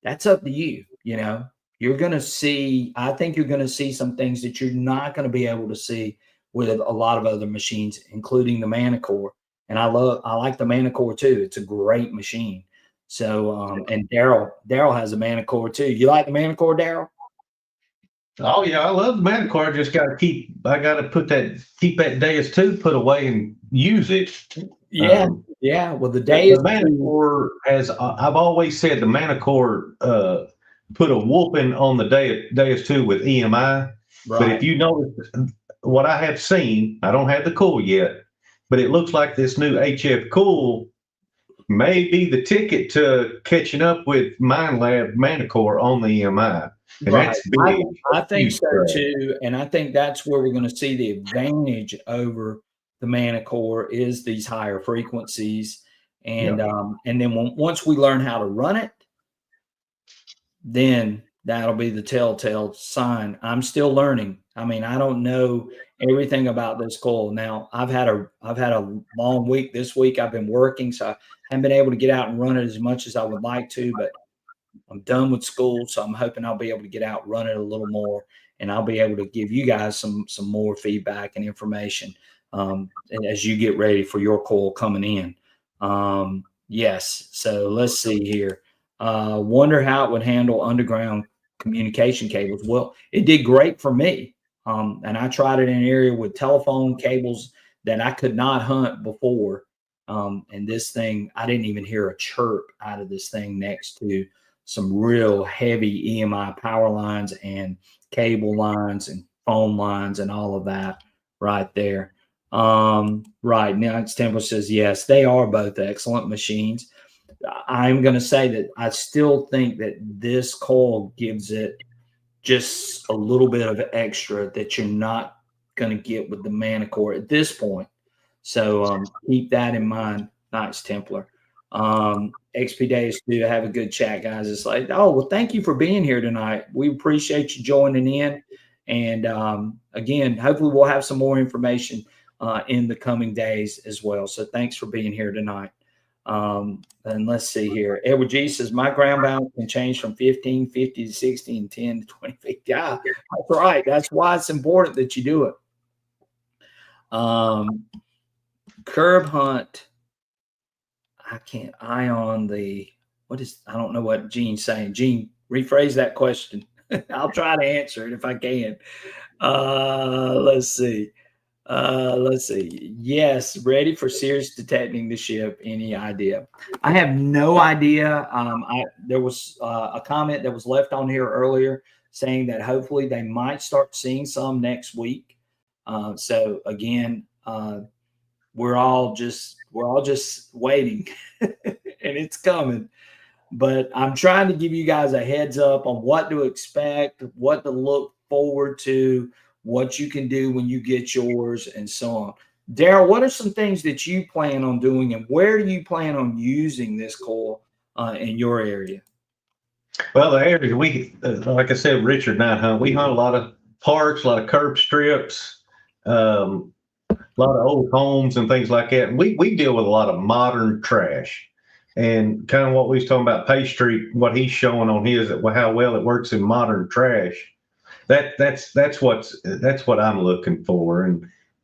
that's up to you. You're going to see, I think you're going to see some things that you're not going to be able to see with a lot of other machines, including the Manicore. And I like the Manicore too. It's a great machine. So, and Daryl has a Manicore too. You like the Manicore, Daryl? Oh yeah, I love the Manicore. I just got to keep that Deus 2 put away and use it. Yeah. Well, the Manicore has, I've always said the Manicore put a whooping on the Deus 2 with EMI. Right. But if you notice what I have seen, I don't have the coil yet, but it looks like this new HF coil may be the ticket to catching up with MindLab Manicore on the EMI. And right. That's big. I think so too. And I think that's where we're going to see the advantage over the Manicore is these higher frequencies. And then once we learn how to run it, then that'll be the telltale sign. I'm still learning. I mean, I don't know everything about this coil. Now, I've had a long week this week. I've been working, so I haven't been able to get out and run it as much as I would like to, but I'm done with school, so I'm hoping I'll be able to get out and run it a little more and I'll be able to give you guys some more feedback and information as you get ready for your coil coming in. Yes. So let's see here. Wonder how it would handle underground communication cables. Well, it did great for me. And I tried it in an area with telephone cables that I could not hunt before. And this thing, I didn't even hear a chirp out of this thing next to some real heavy EMI power lines and cable lines and phone lines and all of that right there. Right now, it's Temple says, yes, they are both excellent machines. I'm going to say that I still think that this coil gives it just a little bit of extra that you're not going to get with the Manicore at this point. So keep that in mind. Knights Templar. XP Days do have a good chat, guys. It's like, oh, well, thank you for being here tonight. We appreciate you joining in. And again, hopefully we'll have some more information in the coming days as well. So thanks for being here tonight. And let's see here. Edward G says, my ground balance can change from 15, 50 to 60 and 10 to 20 feet. Yeah, that's right. That's why it's important that you do it. Curb hunt. I can't eye on the, I don't know what Gene's saying. Gene, rephrase that question. I'll try to answer it if I can. Let's see. Yes, ready for Sears detecting the ship. Any idea? I have no idea. There was a comment that was left on here earlier saying that hopefully they might start seeing some next week. So again, we're all just waiting, and it's coming. But I'm trying to give you guys a heads up on what to expect, what to look forward to, what you can do when you get yours, and so on. Daryl, what are some things that you plan on doing, and where do you plan on using this coil in your area? Well, the area like I said, Richard and I hunt. We hunt a lot of parks, a lot of curb strips, a lot of old homes and things like that. And we deal with a lot of modern trash. And kind of what we was talking about pastry, what he's showing on his, how well it works in modern trash. That's what I'm looking for,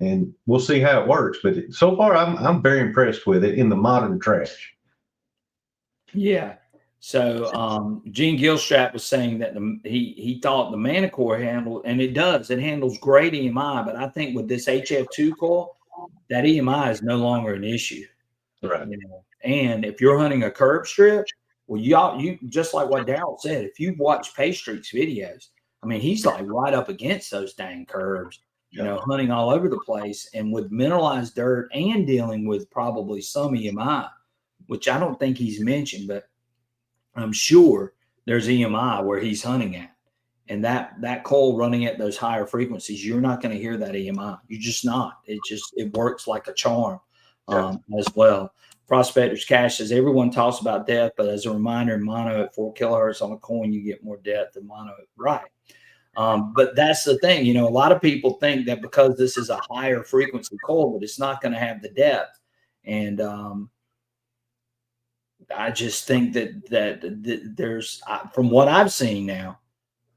and we'll see how it works. But so far, I'm very impressed with it in the modern trash. Yeah. So Gene Gilstrap was saying that he thought the Manicore handled, and it does. It handles great EMI, but I think with this HF2 coil, that EMI is no longer an issue. Right. You know? And if you're hunting a curb strip, well, you just like what Daryl said, if you watch Paystreak's videos, I mean, he's like right up against those dang curbs, you know, hunting all over the place, and with mineralized dirt and dealing with probably some EMI, which I don't think he's mentioned, but I'm sure there's EMI where he's hunting at. And that coil running at those higher frequencies, you're not going to hear that EMI. You're just not. It works like a charm as well. Prospector's Cash says, everyone talks about depth, but as a reminder, in mono at 4 kilohertz on a coin, you get more depth than mono. Right. But that's the thing. You know, a lot of people think that because this is a higher frequency coil, but it's not going to have the depth. And I just think that there's, from what I've seen now,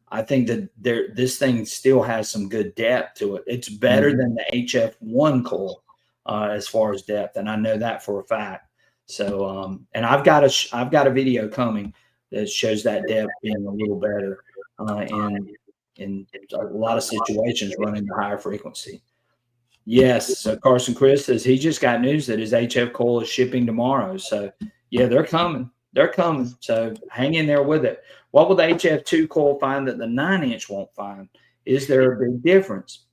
I think that this thing still has some good depth to it. It's better than the HF1 coil as far as depth, and I know that for a fact. So, and I've got a video coming that shows that depth being a little better in a lot of situations running the higher frequency. Yes. So Carson Chris says he just got news that his HF coil is shipping tomorrow. So yeah, they're coming. They're coming. So hang in there with it. What will the HF2 coil find that the 9-inch won't find? Is there a big difference?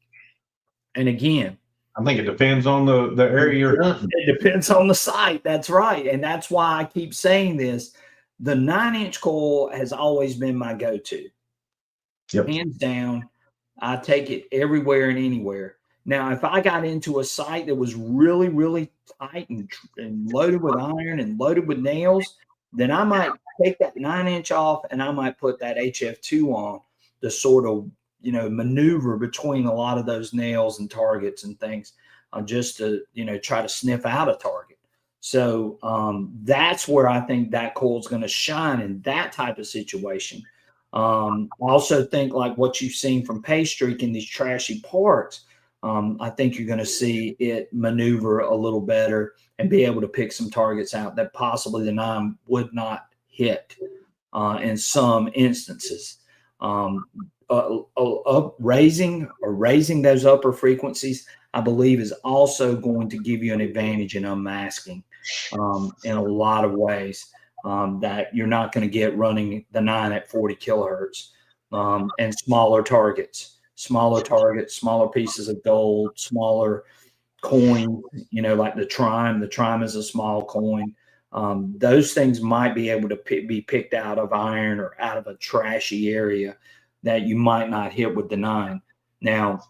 And again, I think it depends on the area you're hunting. It depends on the site. That's right. And that's why I keep saying this. The 9-inch coil has always been my go-to. Yep. Hands down. I take it everywhere and anywhere. Now, if I got into a site that was really, really tight and loaded with iron and loaded with nails, then I might take that 9-inch off and I might put that HF2 on to sort of, you know, maneuver between a lot of those nails and targets and things just to, you know, try to sniff out a target. So that's where I think that coil is going to shine in that type of situation. I also think like what you've seen from Paystreak in these trashy parks, I think you're going to see it maneuver a little better and be able to pick some targets out that possibly the 9 would not hit in some instances. Raising those upper frequencies, I believe, is also going to give you an advantage in unmasking in a lot of ways that you're not going to get running the 9 at 40 kilohertz and smaller targets, smaller pieces of gold, smaller coin, like the Trime. The Trime is a small coin. Those things might be able to be picked out of iron or out of a trashy area that you might not hit with the 9. Now,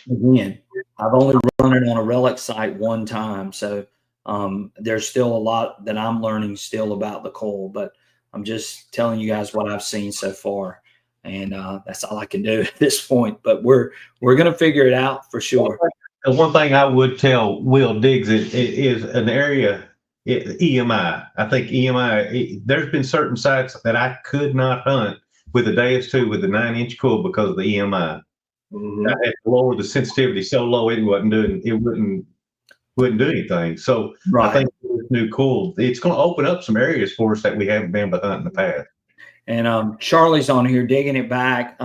again, I've only run it on a relic site one time, so there's still a lot that I'm learning still about the coil, but I'm just telling you guys what I've seen so far, and that's all I can do at this point. But we're gonna figure it out for sure. One thing I would tell Will Diggs is an area, EMI. I think EMI, there's been certain sites that I could not hunt with the Deus 2 with the 9-inch coil because of the EMI. I had to lower the sensitivity so low it wouldn't do anything. So I think this new coil, it's going to open up some areas for us that we haven't been able to hunt in the past. And Charlie's on here digging it back.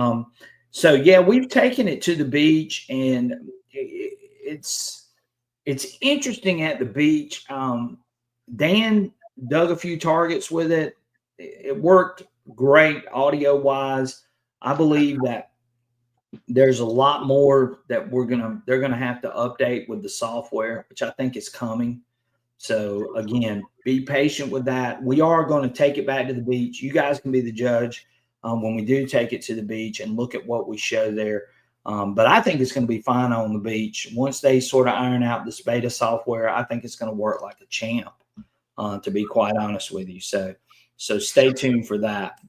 So yeah, we've taken it to the beach, and it's interesting at the beach. Dan dug a few targets with it. It worked great audio wise. I believe that there's a lot more that they're gonna have to update with the software, which I think is coming. So again, be patient with that. We are going to take it back to the beach. You guys can be the judge when we do take it to the beach and look at what we show there. But I think it's going to be fine on the beach. Once they sort of iron out this beta software, I think it's going to work like a champ, to be quite honest with you. So stay tuned for that.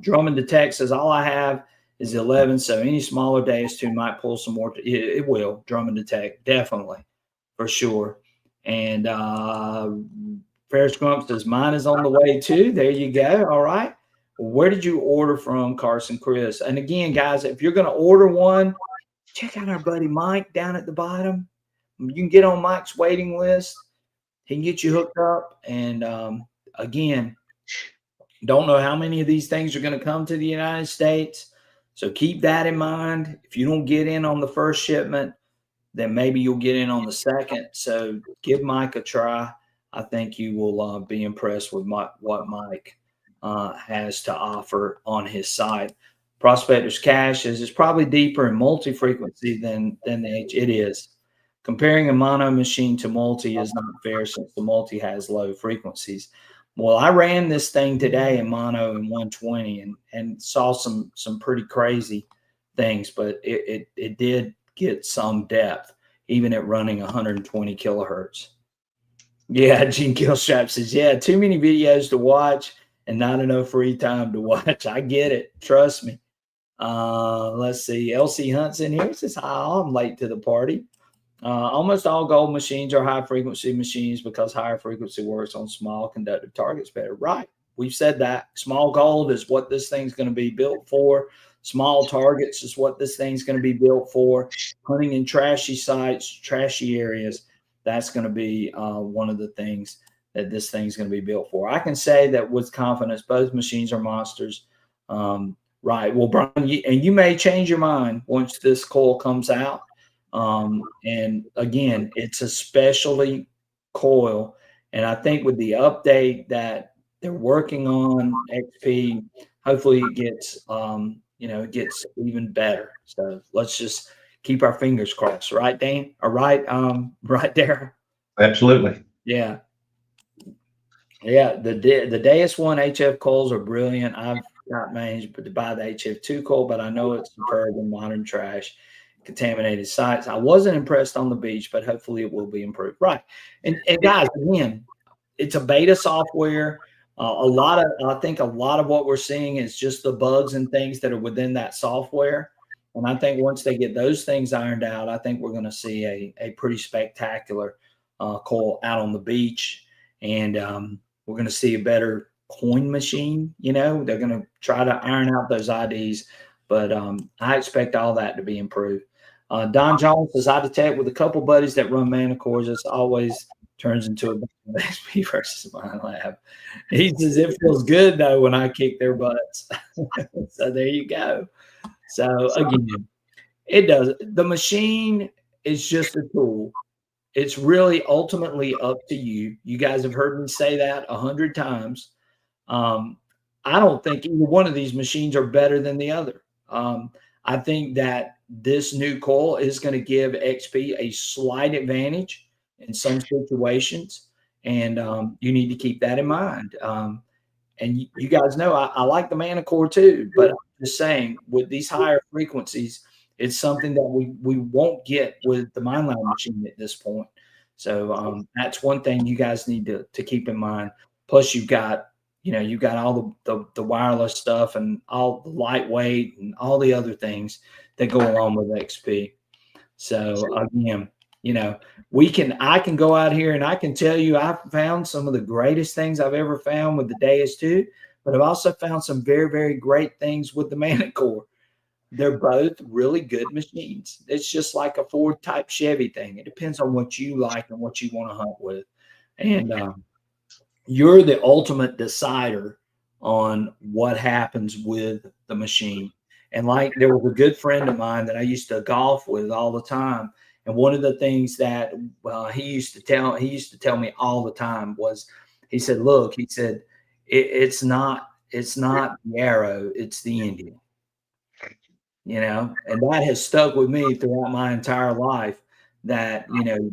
Drummond Detect says, all I have is 11, so any smaller Deus 2 might pull some more. It will. Drummond Detect, definitely, for sure. And Ferris Grump says, mine is on the way too. There you go. All right. Where did you order from, Carson Chris? And again, guys, if you're going to order one, check out our buddy Mike down at the bottom. You can get on Mike's waiting list. He can get you hooked up. And again, don't know how many of these things are going to come to the United States. So keep that in mind. If you don't get in on the first shipment, then maybe you'll get in on the second. So give Mike a try. I think you will be impressed with what Mike has to offer on his site. Prospector's Cash says it's probably deeper in multi-frequency than the H. It is. Comparing a mono machine to multi is not fair since the multi has low frequencies. Well, I ran this thing today in mono and 120 and saw some pretty crazy things, but it did get some depth, even at running 120 kilohertz. Yeah, Gene Killstrap says, yeah, too many videos to watch and not enough free time to watch. I get it. Trust me. Let's see. LC Hunt's in here. Says, hi, I'm late to the party. Almost all gold machines are high frequency machines because higher frequency works on small conductive targets better. Right. We've said that. Small gold is what this thing's going to be built for. Small targets is what this thing's going to be built for. Hunting in trashy sites, trashy areas, that's going to be one of the things that this thing's going to be built for. I can say that with confidence, both machines are monsters. Right. Well, Brian, you may change your mind once this coil comes out. And again, it's a specialty coil. And I think with the update that they're working on XP, hopefully it gets, it gets even better. So let's just keep our fingers crossed. Right, Dan? All right. Right there. Absolutely. Yeah. Yeah. The Deus 1 HF coils are brilliant. I've not managed to buy the HF2 coil, but I know it's superb in modern trash. Contaminated sites. I wasn't impressed on the beach, but hopefully it will be improved. Right. And guys, again, it's a beta software. I think a lot of what we're seeing is just the bugs and things that are within that software. And I think once they get those things ironed out, I think we're going to see a pretty spectacular coil out on the beach. And we're going to see a better coin machine. You know, they're going to try to iron out those IDs, but I expect all that to be improved. Don Jones says, I detect with a couple buddies that run mana cores, it's always turns into a XP versus Mind Lab. He says, it feels good, though, when I kick their butts. So there you go. So, again, it does. The machine is just a tool. It's really ultimately up to you. You guys have heard me say that 100 times. I don't think either one of these machines are better than the other. I think that this new coil is going to give XP a slight advantage in some situations, and you need to keep that in mind. And you guys know I like the mana core too, but I'm just saying with these higher frequencies, it's something that we won't get with the Mindline machine at this point. So that's one thing you guys need to keep in mind. Plus, you've got all the wireless stuff and all the lightweight and all the other things that go along with XP. So again, I can go out here and I can tell you I've found some of the greatest things I've ever found with the Deus 2, but I've also found some very, very great things with the Mana Core. They're both really good machines. It's just like a Ford type Chevy thing. It depends on what you like and what you want to hunt with. And you're the ultimate decider on what happens with the machine. And like there was a good friend of mine that I used to golf with all the time. And one of the things that he used to tell me all the time was, he said, look, he said, it's not the arrow, it's the Indian. And that has stuck with me throughout my entire life, that,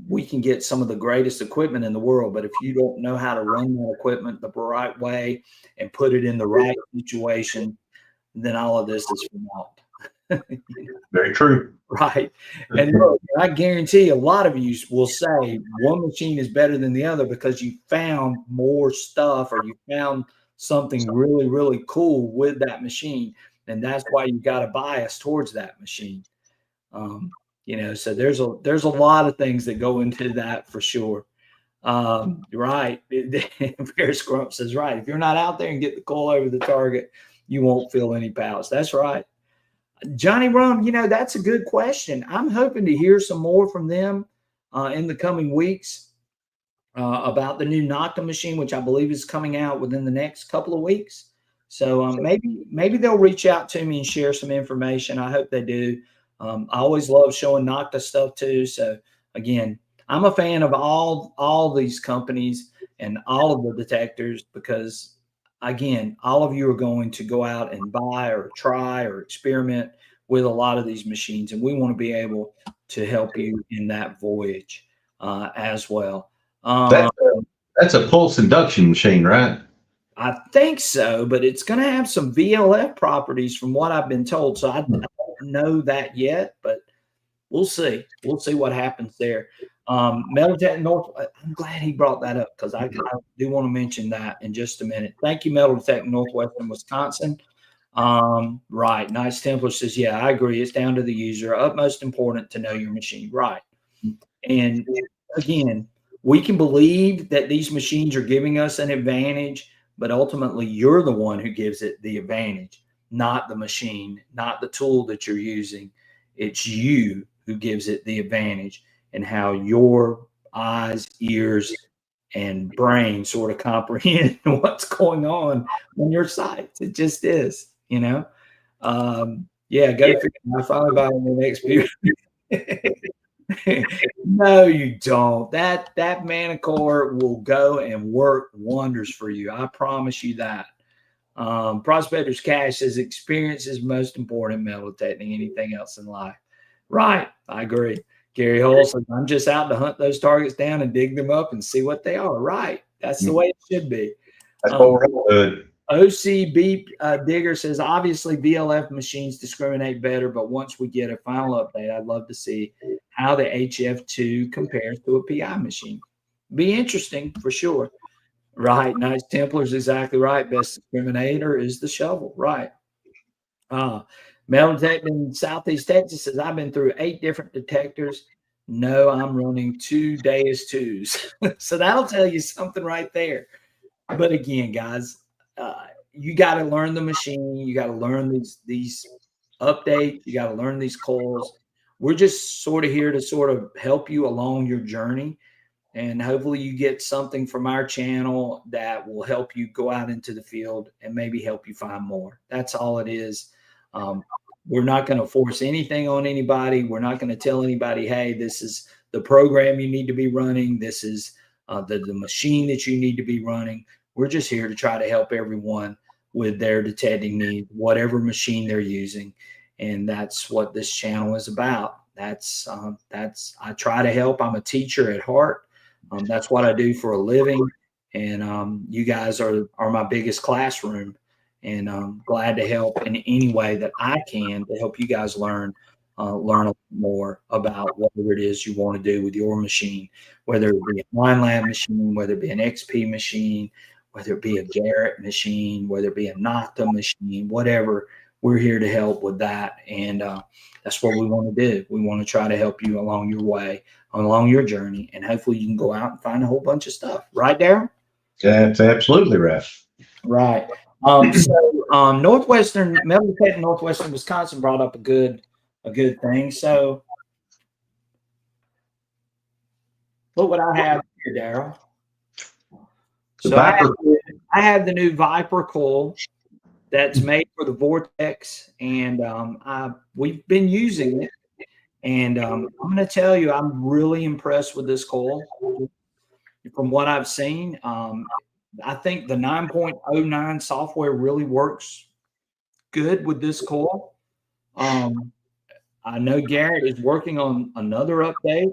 we can get some of the greatest equipment in the world, but if you don't know how to run that equipment the right way and put it in the right situation, then all of this is for naught. Very true. Right. And look, I guarantee a lot of you will say one machine is better than the other because you found more stuff or you found something really, really cool with that machine. And that's why you got a bias towards that machine. So there's a lot of things that go into that for sure. Right. Bear Scrump says, right. If you're not out there and get the coil over the target, you won't feel any pouch. That's right. Johnny Rum, that's a good question. I'm hoping to hear some more from them in the coming weeks about the new Nocta machine, which I believe is coming out within the next couple of weeks. So maybe they'll reach out to me and share some information. I hope they do. I always love showing Nocta stuff too. So again, I'm a fan of all these companies and all of the detectors because, again, all of you are going to go out and buy or try or experiment with a lot of these machines, and we want to be able to help you in that voyage as well. That's a pulse induction machine, right? I think so, but it's going to have some VLF properties from what I've been told. So I don't know that yet, but we'll see. We'll see what happens there. Metal Tech North, I'm glad he brought that up because I do want to mention that in just a minute. Thank you, Metal Tech Northwestern Wisconsin. Right. Nice Templar says, yeah, I agree. It's down to the user. Utmost important to know your machine. Right. And again, we can believe that these machines are giving us an advantage, but ultimately you're the one who gives it the advantage, not the machine, not the tool that you're using. It's you who gives it the advantage and how your eyes, ears, and brain sort of comprehend what's going on your sights. It just is, Yeah, go figure. I finally buy the next period. No, you don't. That Mana Core will go and work wonders for you. I promise you that. Prospector's Cash says experience is most important, Metal Tech, than anything else in life. Right. I agree. Gary Hull says, I'm just out to hunt those targets down and dig them up and see what they are. Right. That's the way it should be. That's what we're good. OCB Digger says, obviously VLF machines discriminate better, but once we get a final update, I'd love to see how the HF2 compares to a PI machine. Be interesting for sure. Right. Nice Templar's exactly right. Best discriminator is the shovel. Right. Melvin Tech in Southeast Texas says, I've been through 8 different detectors. No, I'm running 2 Deus 2s. So that'll tell you something right there. But again, guys, you got to learn the machine. You got to learn these updates. You got to learn these coils. We're just sort of here to sort of help you along your journey. And hopefully you get something from our channel that will help you go out into the field and maybe help you find more. That's all it is. We're not going to force anything on anybody. We're not going to tell anybody, hey, this is the program you need to be running. This is the machine that you need to be running. We're just here to try to help everyone with their detecting needs, whatever machine they're using. And that's what this channel is about. That's I try to help. I'm a teacher at heart. That's what I do for a living. And you guys are my biggest classroom. And I'm glad to help in any way that I can to help you guys learn a lot more about whatever it is you want to do with your machine, whether it be a Wine Lab machine, whether it be an XP machine, whether it be a Garrett machine, whether it be a Nocta machine, whatever. We're here to help with that. And that's what we want to do. We want to try to help you along your way, along your journey. And hopefully you can go out and find a whole bunch of stuff. Right, Darryl? That's absolutely right. Right. Northwestern Metal Tech, Northwestern Wisconsin brought up a good thing. So what would I have here, Darryl? So I have the new Viper coil that's made for the Vortex, and we've been using it. And I'm going to tell you, I'm really impressed with this coil. From what I've seen, I think the 9.09 software really works good with this coil. I know Garrett is working on another update,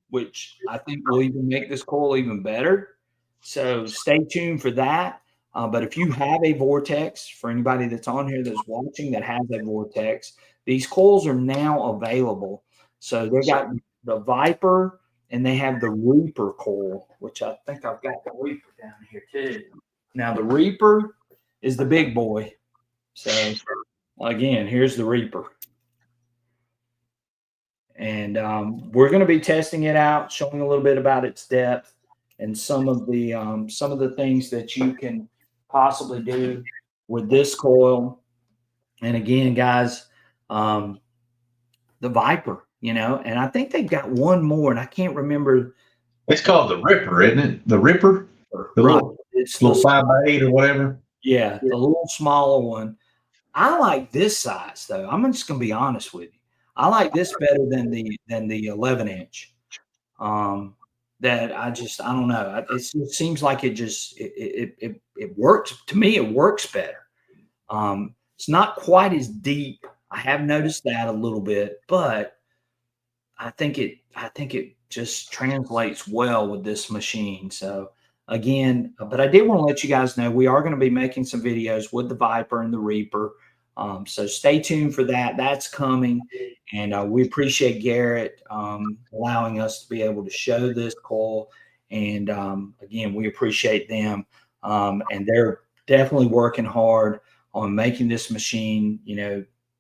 which I think will even make this coil even better. So stay tuned for that. But if you have a Vortex, for anybody that's on here that's watching that has a Vortex, these coils are now available. So they got the Viper and they have the Reaper coil, which I think I've got the Reaper down here too. Now the Reaper is the big boy. So again, here's the Reaper. And we're going to be testing it out, showing a little bit about its depth and some of the things that you can possibly do with this coil. And again, guys, the Viper, and I think they've got one more, and I can't remember. It's called the Ripper, isn't it? The Ripper? The right. It's little 5x8 or whatever. Yeah, the little smaller one. I like this size, though. I'm just going to be honest with you. I like this better than the 11-inch. That I don't know. It seems like it works to me. It works better. It's not quite as deep. I have noticed that a little bit, but I think it just translates well with this machine. So again, but I did want to let you guys know we are going to be making some videos with the Viper and the Reaper. So stay tuned for that. That's coming. And we appreciate Garrett allowing us to be able to show this coil. And again, we appreciate them. And they're definitely working hard on making this machine,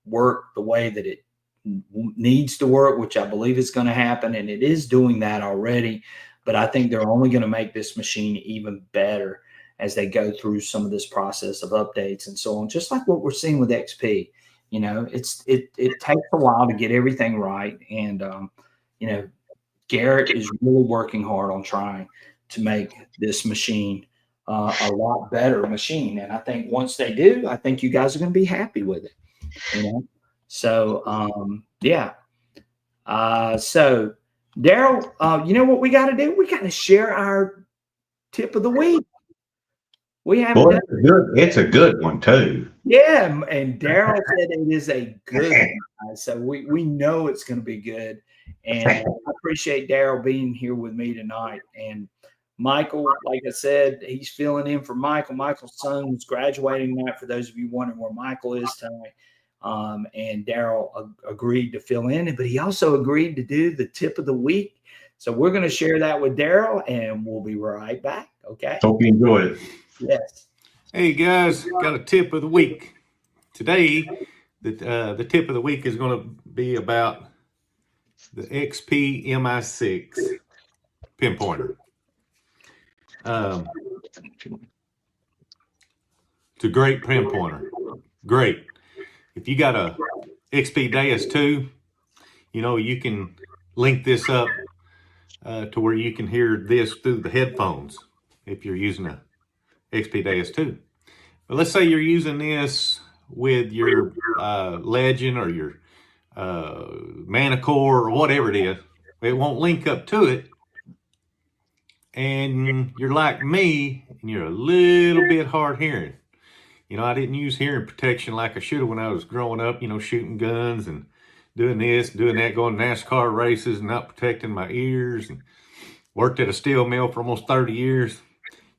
work the way that it needs to work, which I believe is going to happen. And it is doing that already. But I think they're only going to make this machine even better as they go through some of this process of updates and so on, just like what we're seeing with XP. It takes a while to get everything right. And, Garrett is really working hard on trying to make this machine a lot better machine. And I think once they do, I think you guys are going to be happy with it. So, yeah. So, Darryl, you know what we got to do? We got to share our tip of the week. We have it's a good one too. Yeah, and Darryl said it is a good one, so we know it's going to be good. And I appreciate Darryl being here with me tonight. And Michael, like I said, he's filling in for Michael. Michael's son was graduating tonight. For those of you wondering where Michael is tonight, and Darryl agreed to fill in, but he also agreed to do the tip of the week. So we're going to share that with Darryl, and we'll be right back. Okay. Hope you enjoy it. Yes. Hey guys, got a tip of the week. Today, the tip of the week is going to be about the XP MI6 pinpointer. It's a great pinpointer. Great. If you got a XP Deus 2, you know, you can link this up to where you can hear this through the headphones if you're using a XP Deus 2. But let's say you're using this with your Legend or your Manicore or whatever it is. It won't link up to it. And you're like me, and you're a little bit hard hearing. You know, I didn't use hearing protection like I should have when I was growing up, you know, shooting guns and doing this, doing that, going NASCAR races and not protecting my ears, and worked at a steel mill for almost 30 years.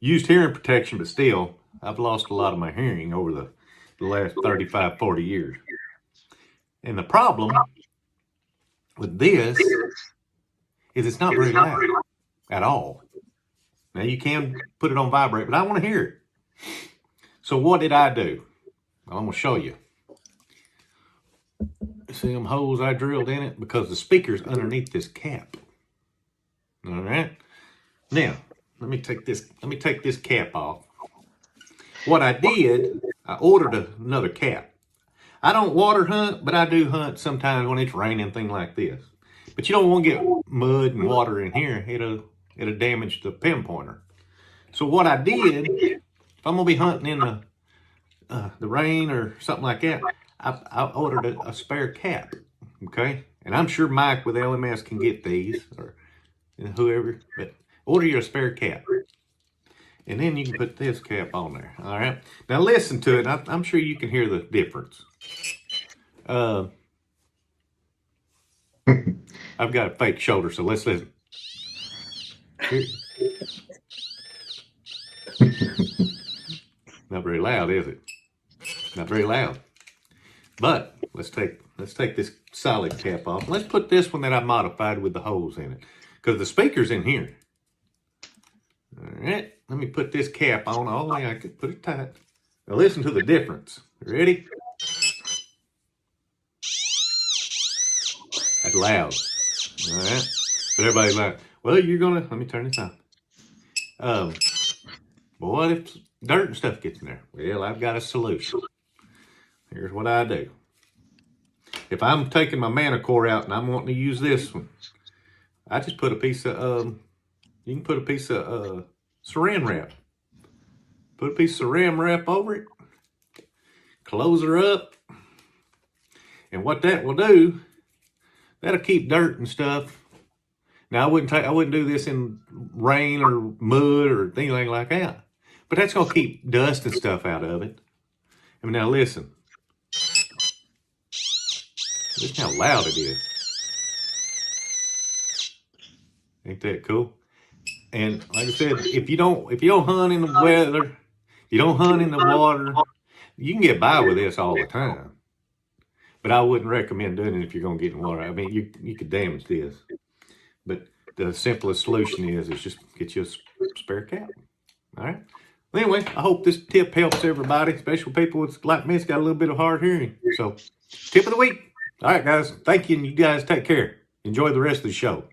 Used hearing protection, but still, I've lost a lot of my hearing over the last 35, 40 years. And the problem with this is it's not very loud at all. Now, you can put it on vibrate, but I want to hear it. So what did I do? Well, I'm going to show you. See them holes I drilled in it? Because the speaker's underneath this cap. All right. Now, let me take this cap off. What I did, I ordered another cap. I don't water hunt, but I do hunt sometimes when it's raining, things like this. But you don't want to get mud and water in here. It'll damage the pinpointer. So what I did, if I'm gonna be hunting in the rain or something like that, I ordered a spare cap. Okay, and I'm sure Mike with LMS can get these, or whoever. But order you a spare cap, and then you can put this cap on there. All right. Now listen to it. I'm sure you can hear the difference. I've got a fake shoulder, so let's listen. Not very loud, is it? Not very loud. But let's take this solid cap off. Let's put this one that I modified with the holes in it, because the speaker's in here. All right, let me put this cap on. Oh, yeah, I could put it tight. Now listen to the difference. Ready? That's loud. All right, but everybody's like, well, you're gonna, let me turn this on. But what if dirt and stuff gets in there? Well, I've got a solution. Here's what I do. If I'm taking my Manicore out and I'm wanting to use this one, I just put a piece of, you can put a piece of saran wrap. Put a piece of saran wrap over it. Close her up. And what that will do, that'll keep dirt and stuff. Now, I wouldn't do this in rain or mud or anything like that. But that's going to keep dust and stuff out of it. I mean, now listen. Listen how loud it is. Ain't that cool? And like I said, if you don't hunt in the weather, you don't hunt in the water, you can get by with this all the time. But I wouldn't recommend doing it if you're going to get in water. I mean, you could damage this. But the simplest solution is just get you a spare cap. All right. Well, anyway, I hope this tip helps everybody, especially people like me. It's got a little bit of hard hearing. So, tip of the week. All right, guys. Thank you, and you guys take care. Enjoy the rest of the show.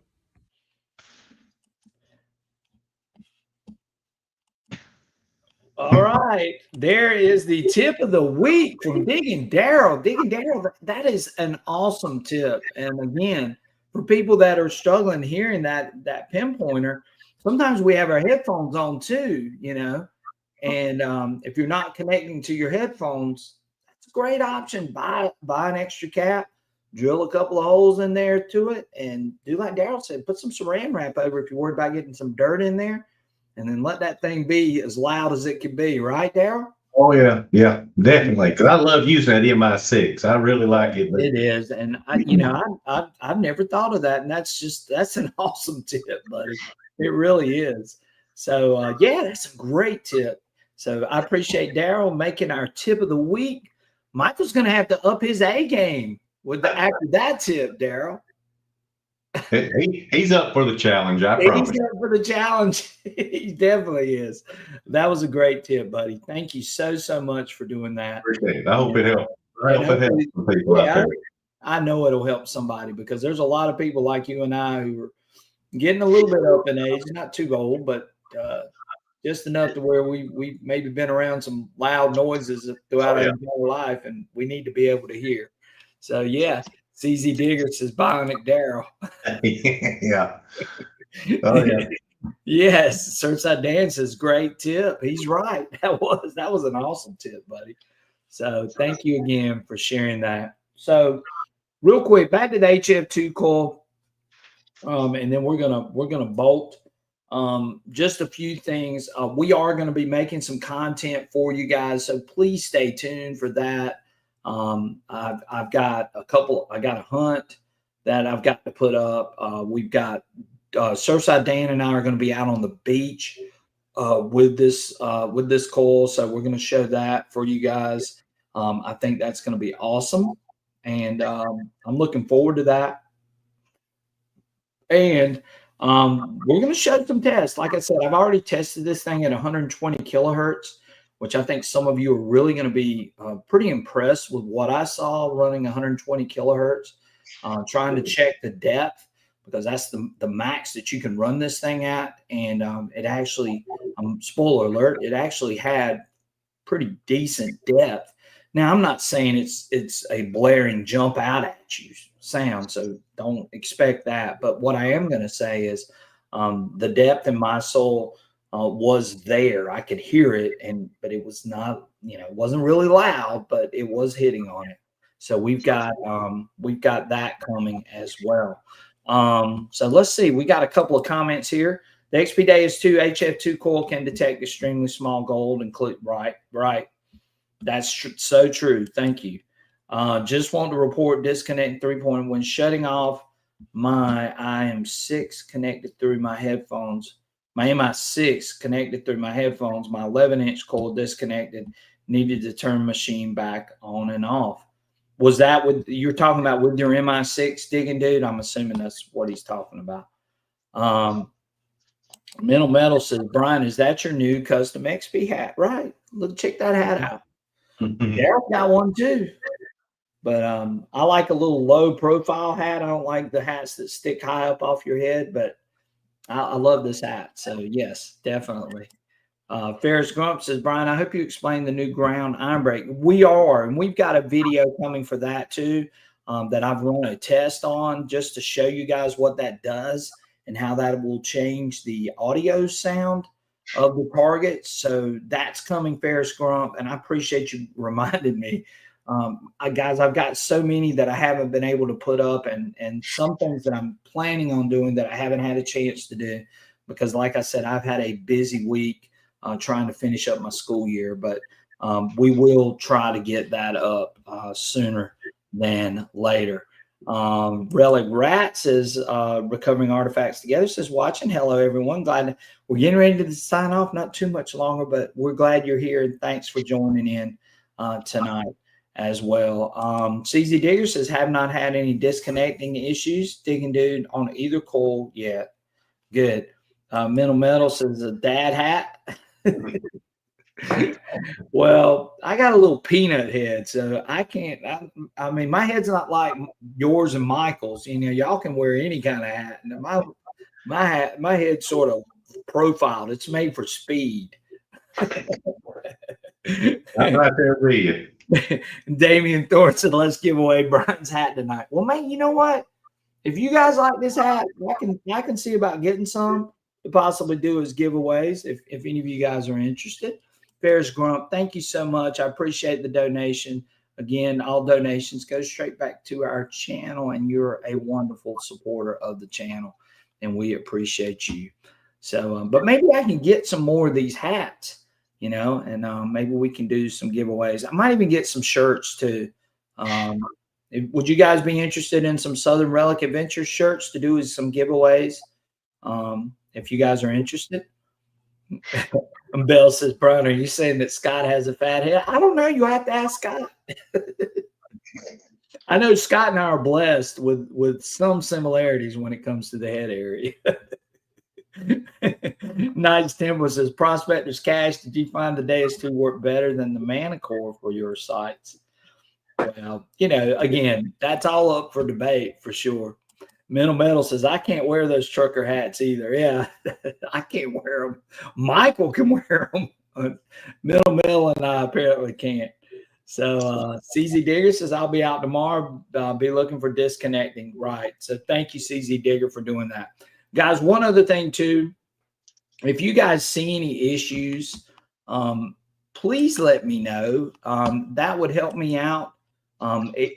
All right, there is the tip of the week from Digging Daryl. Digging Daryl, that is an awesome tip. And again, for people that are struggling hearing that pinpointer, sometimes we have our headphones on too, you know. And if you're not connecting to your headphones, that's a great option. Buy an extra cap, drill a couple of holes in there to it, and do like Daryl said, put some saran wrap over if you're worried about getting some dirt in there. And then let that thing be as loud as it can be, right, Daryl? Oh yeah, definitely. Because I love using that MI6. I really like it. It is, and I've never thought of that, and that's an awesome tip, buddy. It really is. So yeah, that's a great tip. So I appreciate Daryl making our tip of the week. Michael's going to have to up his A game after that tip, Daryl. He's up for the challenge, I promise. He's up for the challenge. He definitely is. That was a great tip, buddy. Thank you so much for doing that. Appreciate it. I hope it helps. I hope it helps some people out there. I know it'll help somebody, because there's a lot of people like you and I who are getting a little bit up in age, not too old, but just enough to where we maybe been around some loud noises throughout our entire life, and we need to be able to hear. So yeah, CZ Digger says Bionic Daryl. Yeah. Oh yeah. Yes, Surfside Dan says great tip. He's right. That was an awesome tip, buddy. So thank you again for sharing that. So real quick, back to the HF2 coil. And then we're gonna bolt. Just a few things. We are going to be making some content for you guys, so please stay tuned for that. I've got a couple. I got a hunt that I've got to put up. We've got Surfside Dan and I are going to be out on the beach with this coil, so we're going to show that for you guys. I think that's going to be awesome, and I'm looking forward to that. And we're going to show some tests. Like I said, I've already tested this thing at 120 kilohertz, which I think some of you are really going to be pretty impressed with what I saw running 120 kilohertz, trying to check the depth, because that's the max that you can run this thing at. And it actually, spoiler alert, it actually had pretty decent depth. Now, I'm not saying it's a blaring jump out at you sound, so don't expect that. But what I am going to say is the depth in my soul was there. I could hear it, but it was not, it wasn't really loud, but it was hitting on it. So we've got that coming as well. So let's see. We got a couple of comments here. The XP Deus 2 HF2 coil can detect extremely small gold, include right. That's so true. Thank you. Just want to report disconnecting 3-point when shutting off my IM6 connected through my headphones. My MI6 connected through my headphones. My 11-inch coil disconnected. Needed to turn machine back on and off. Was that what you're talking about with your MI6 digging, dude? I'm assuming that's what he's talking about. Mental Metal says, Brian, is that your new custom XP hat? Right. Look, check that hat out. Garrett got one too. But I like a little low profile hat. I don't like the hats that stick high up off your head, but I love this hat. So yes, definitely. Ferris Grump says, Brian, I hope you explain the new ground iron brake. We are, and we've got a video coming for that too, that I've run a test on just to show you guys what that does and how that will change the audio sound of the target. So that's coming, Ferris Grump, and I appreciate you reminding me. Guys, I've got so many that I haven't been able to put up, and some things that I'm planning on doing that I haven't had a chance to do because, like I said, I've had a busy week trying to finish up my school year. But we will try to get that up sooner than later. Relic Rat says, recovering artifacts together, says, watching. Hello, everyone. Glad we're getting ready to sign off. Not too much longer, but we're glad you're here. And thanks for joining in tonight as well. CZ Digger says, have not had any disconnecting issues. Digging dude on either coil yet. Good. Mental Metal says, a dad hat. Well, I got a little peanut head, so I can't. I mean, my head's not like yours and Michael's. Y'all can wear any kind of hat. And my head's sort of profiled. It's made for speed. I'm right there with you. Damian Thorne said, "Let's give away Brian's hat tonight." Well, man, you know what? If you guys like this hat, I can see about getting some to possibly do as giveaways. If any of you guys are interested. Ferris Grump, thank you so much. I appreciate the donation. Again, all donations go straight back to our channel, and you're a wonderful supporter of the channel, and we appreciate you. So, but maybe I can get some more of these hats, and maybe we can do some giveaways. I might even get some shirts too. Would you guys be interested in some Southern Relic Adventures shirts to do some giveaways? If you guys are interested. And Bell says, Brian, are you saying that Scott has a fat head? I don't know. You have to ask Scott. I know Scott and I are blessed with some similarities when it comes to the head area. Nice Temple says, Prospector's Cash, did you find the Deus 2 work better than the Manicore for your sites? Well, again, that's all up for debate for sure. Mental Metal says, I can't wear those trucker hats either. Yeah, I can't wear them. Michael can wear them. Mental Metal and I apparently can't. So CZ Digger says, I'll be out tomorrow. Be looking for disconnecting. Right. So thank you, CZ Digger, for doing that. Guys, one other thing too. If you guys see any issues, please let me know. That would help me out.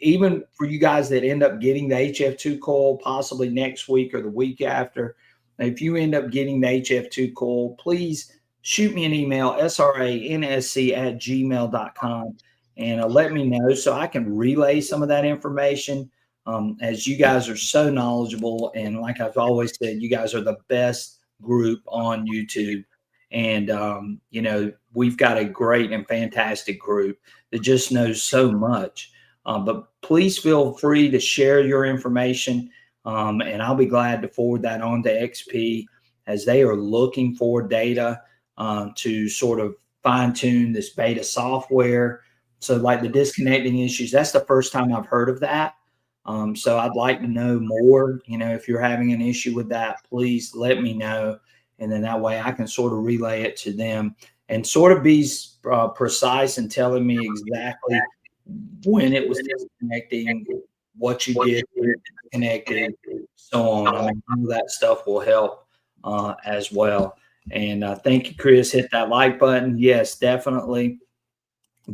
Even for you guys that end up getting the HF2 coil possibly next week or the week after, if you end up getting the HF2 coil, please shoot me an email, sransc@gmail.com, and let me know so I can relay some of that information. As you guys are so knowledgeable, and like I've always said, you guys are the best group on YouTube. And, you know, we've got a great and fantastic group that just knows so much. But please feel free to share your information, and I'll be glad to forward that on to XP as they are looking for data to sort of fine tune this beta software. So like the disconnecting issues, that's the first time I've heard of that. So I'd like to know more. You know, if you're having an issue with that, please let me know. And then that way I can sort of relay it to them and sort of be precise in telling me exactly when it was disconnecting, what you did when it disconnected, so on. I mean, all that stuff will help as well. And thank you, Chris. Hit that like button. Yes, definitely.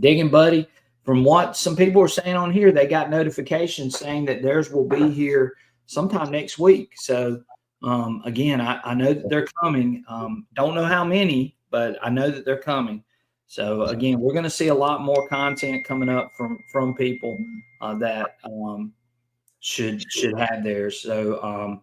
Digging Buddy, from what some people are saying on here, they got notifications saying that theirs will be here sometime next week. So again, I know that they're coming. Don't know how many, but I know that they're coming. So again, we're going to see a lot more content coming up from people that should have theirs. So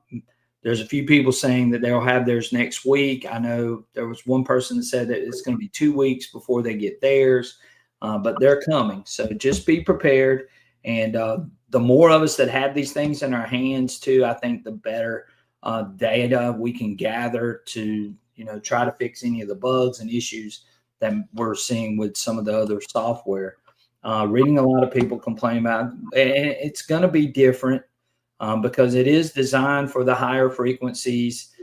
there's a few people saying that they'll have theirs next week. I know there was one person that said that it's going to be 2 weeks before they get theirs, but they're coming. So just be prepared. And the more of us that have these things in our hands too, I think the better data we can gather to, you know, try to fix any of the bugs and issues that we're seeing with some of the other software. Reading a lot of people complain about it. It's going to be different because it is designed for the higher frequencies.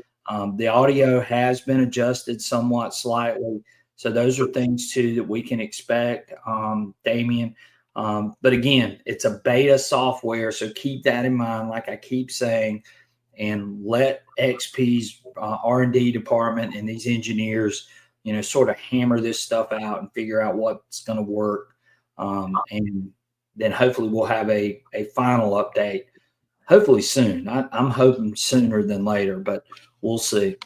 The audio has been adjusted somewhat slightly. So those are things too that we can expect, Damien. But again, it's a beta software. So keep that in mind, like I keep saying, and let XP's R&D department and these engineers, you know, sort of hammer this stuff out and figure out what's going to work. And then hopefully we'll have a final update, hopefully soon. I'm hoping sooner than later, but we'll see.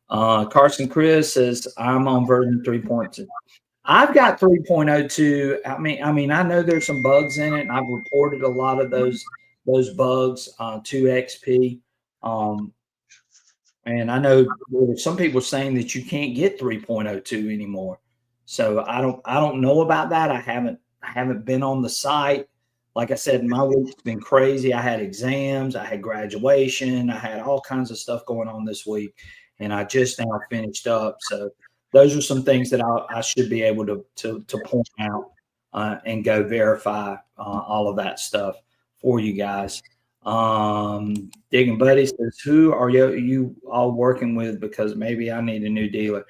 Carson Chris says, I'm on version 3.2. I've got 3.02. I mean, I know there's some bugs in it, and I've reported a lot of those bugs to XP. And I know some people are saying that you can't get 3.02 anymore. So I don't know about that. I haven't been on the site. Like I said, my week's been crazy. I had exams, I had graduation, I had all kinds of stuff going on this week, and I just now finished up. So those are some things that I should be able to point out and go verify all of that stuff for you guys. Digging Buddy says, who are you all working with? Because maybe I need a new dealer.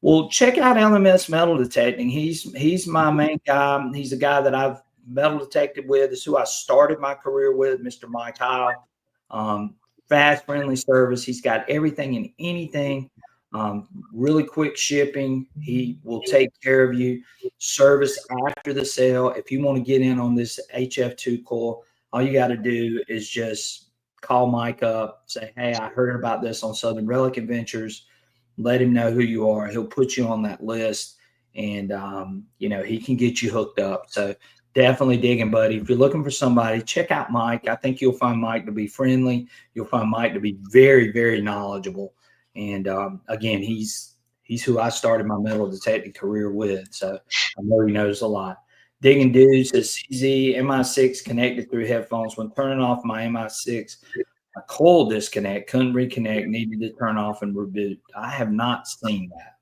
Well, check out LMS Metal Detecting. He's my main guy. He's the guy that I've metal detected with. It's who I started my career with, Mr. Mike Howell. Fast, friendly service. He's got everything and anything. Really quick shipping. He will take care of you. Service after the sale. If you want to get in on this HF2 coil, all you got to do is just call Mike up, say, hey, I heard about this on Southern Relic Adventures. Let him know who you are. He'll put you on that list, and, you know, he can get you hooked up. So definitely Digging Buddy. If you're looking for somebody, check out Mike. I think you'll find Mike to be friendly. You'll find Mike to be very, very knowledgeable. And, again, he's who I started my metal detecting career with. So I know he knows a lot. Digging Deus says, CZ MI6 connected through headphones. When turning off my MI6, a coil disconnect, couldn't reconnect, needed to turn off and reboot. I have not seen that.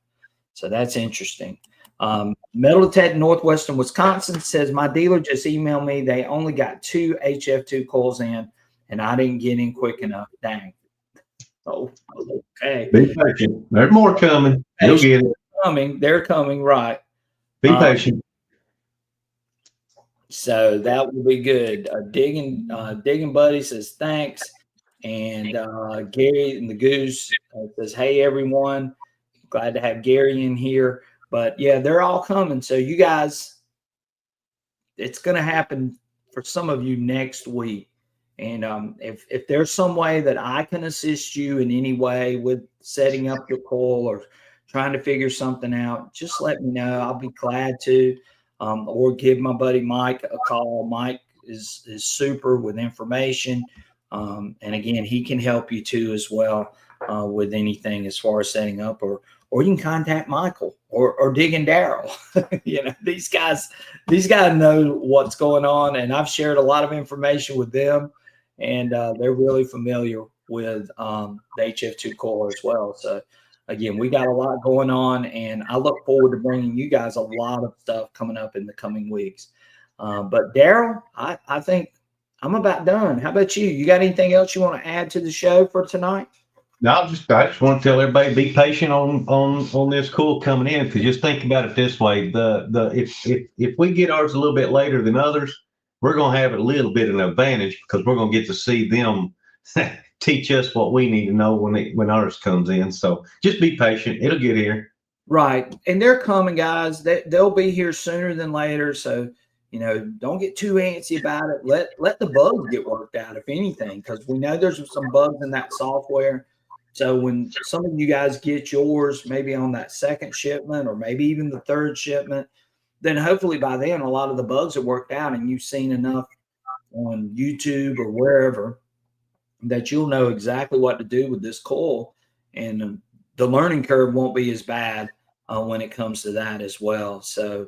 So that's interesting. Metal Detect Northwestern Wisconsin says, my dealer just emailed me. They only got 2 HF2 coils in. and I didn't get in quick enough. Dang. Oh, okay. Be patient. There's more coming. You'll get it. They're coming, right. Be patient. So that will be good. Digging Buddy says thanks. And Gary and the Goose says, hey, everyone. Glad to have Gary in here. But yeah, they're all coming. So you guys, it's going to happen for some of you next week. And if there's some way that I can assist you in any way with setting up your coil or trying to figure something out, just let me know. I'll be glad to. Or give my buddy Mike a call. Mike is super with information. And again, he can help you too as well with anything as far as setting up, or you can contact Michael or Digging Daryl. These guys know what's going on, and I've shared a lot of information with them, and they're really familiar with the HF2 Coil as well. So again, we got a lot going on, and I look forward to bringing you guys a lot of stuff coming up in the coming weeks. But Daryl, I think I'm about done. How about you? You got anything else you want to add to the show for tonight? No, I just want to tell everybody, be patient on this coil coming in, because just think about it this way: if we get ours a little bit later than others, we're going to have a little bit of an advantage, because we're going to get to see them teach us what we need to know when ours comes in. So just be patient; it'll get here. Right, and they're coming, guys. They'll be here sooner than later. So don't get too antsy about it. Let the bugs get worked out, if anything, because we know there's some bugs in that software. So when some of you guys get yours, maybe on that second shipment or maybe even the third shipment, then hopefully by then a lot of the bugs are worked out, and you've seen enough on YouTube or wherever that you'll know exactly what to do with this coil, and the learning curve won't be as bad when it comes to that as well. So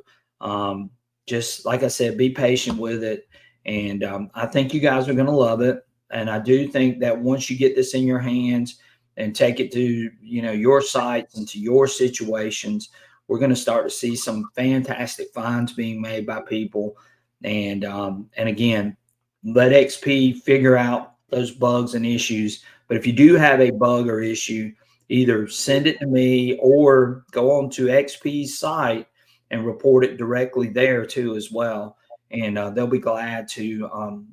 just like I said, be patient with it, and I think you guys are going to love it. And I do think that once you get this in your hands and take it to your sites and to your situations, we're going to start to see some fantastic finds being made by people. And again, let XP figure out those bugs and issues. But if you do have a bug or issue, either send it to me or go on to XP's site and report it directly there too as well. And they'll be glad to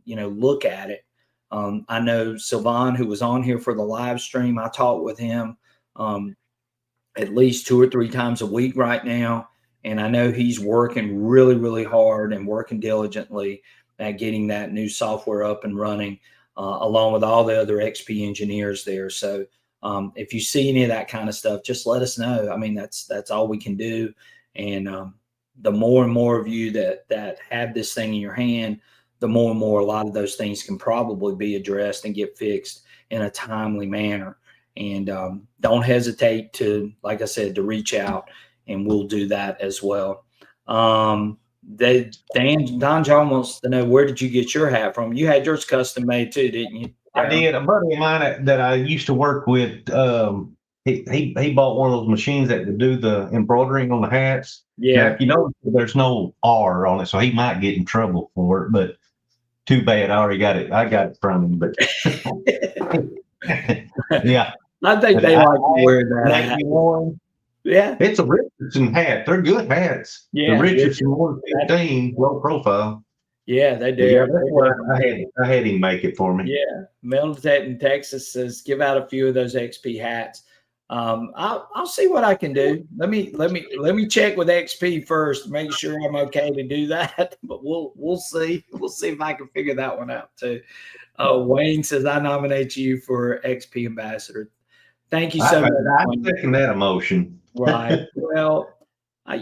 look at it. I know Sylvan, who was on here for the live stream, I talk with him at least 2 or 3 times a week right now. And I know he's working really, really hard and working diligently at getting that new software up and running, along with all the other XP engineers there. So if you see any of that kind of stuff, just let us know. I mean, that's all we can do. And the more and more of you that have this thing in your hand, the more and more a lot of those things can probably be addressed and get fixed in a timely manner. And don't hesitate to, like I said, to reach out, and we'll do that as well. Don John wants to know, where did you get your hat from? You had yours custom made too, didn't you? I did. A buddy of mine that I used to work with, he bought one of those machines that would do the embroidering on the hats. Yeah. Now, if you know, there's no R on it, so he might get in trouble for it, but too bad. I already got it. I got it from him, but yeah. I think they like to wear that. Yeah. It's a Richardson hat. They're good hats. Yeah. The Richardson 115 low profile. Yeah, they do. Yeah, that's why I had him make it for me. Yeah. Middleton in Texas says, give out a few of those XP hats. I'll see what I can do. Let me check with XP first, make sure I'm okay to do that. But we'll see. We'll see if I can figure that one out too. Wayne says, I nominate you for XP ambassador. Thank you so much. I'm taking that emotion. Right. Well, I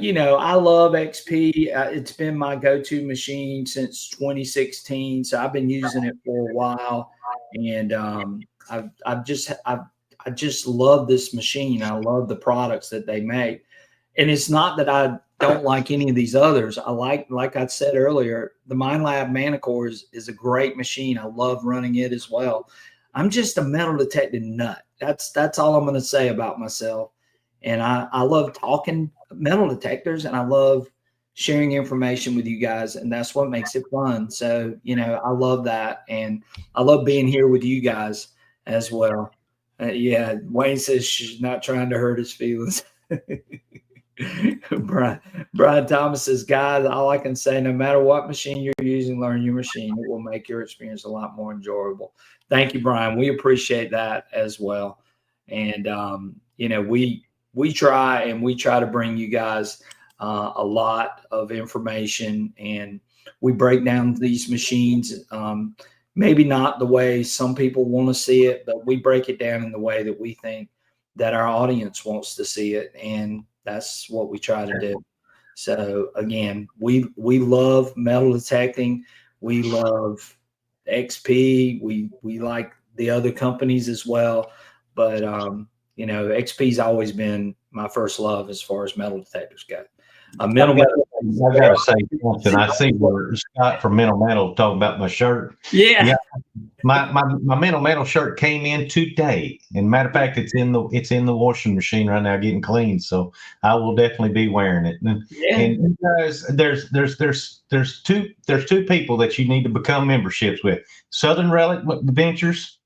love XP. It's been my go-to machine since 2016. So I've been using it for a while, and I just love this machine. I love the products that they make. And it's not that I don't like any of these others. I like I said earlier, the MindLab Manicore is a great machine. I love running it as well. I'm just a metal detecting nut. That's all I'm going to say about myself. And I love talking metal detectors, and I love sharing information with you guys, and that's what makes it fun. So, I love that, and I love being here with you guys as well. Yeah, Wayne says she's not trying to hurt his feelings. Brian Thomas says, guys, all I can say, no matter what machine you're using, learn your machine. It will make your experience a lot more enjoyable. Thank you, Brian. We appreciate that as well. And, we try to bring you guys a lot of information, and we break down these machines. Maybe not the way some people want to see it, but we break it down in the way that we think that our audience wants to see it. And that's what we try to do. So again, we love metal detecting. We love XP. We like the other companies as well. But, XP's always been my first love as far as metal detectors go. I gotta say something. I see where Scott from Mental Metal talking about my shirt. Yeah. My Mental Metal shirt came in today, and matter of fact, it's in the washing machine right now getting cleaned. So I will definitely be wearing it. And you guys, there's two people that you need to become memberships with: Southern Relic Ventures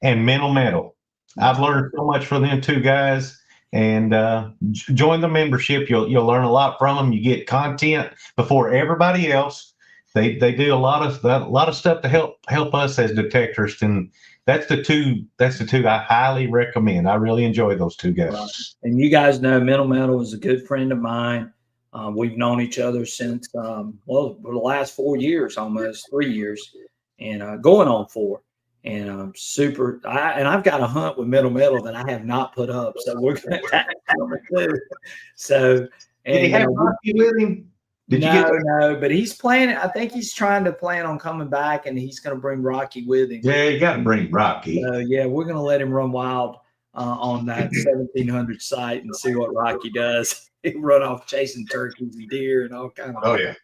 and Mental Metal. I've learned so much from them two guys. And join the membership. You'll learn a lot from them. You get content before everybody else. They do a lot of stuff to help us as detectors, and that's the two I highly recommend. I really enjoy those two guys. Right. And you guys know Mental Metal is a good friend of mine. We've known each other since for the last 4 years, almost 3 years, and going on 4. And I'm super. I've got a hunt with Mental Metal that I have not put up, so we're going to. So, did he have Rocky with him? No, but he's planning. I think he's trying to plan on coming back, and he's going to bring Rocky with him. Yeah, you got to bring Rocky. So yeah, we're going to let him run wild on that 1700 site and see what Rocky does. He run off chasing turkeys and deer and all kinds of. Oh yeah.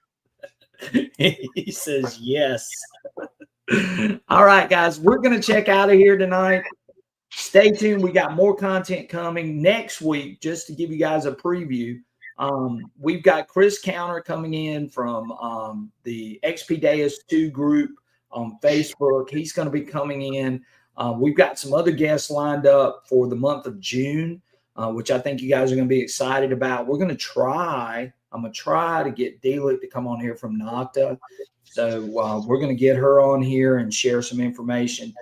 He says yes. All right, guys, we're going to check out of here tonight. Stay tuned. We got more content coming next week. Just to give you guys a preview, we've got Chris Counter coming in from the XP Deus 2 group on Facebook. He's going to be coming in. We've got some other guests lined up for the month of June, which I think you guys are going to be excited about. I'm going to try to get Delia to come on here from Nocta. So we're going to get her on here and share some information,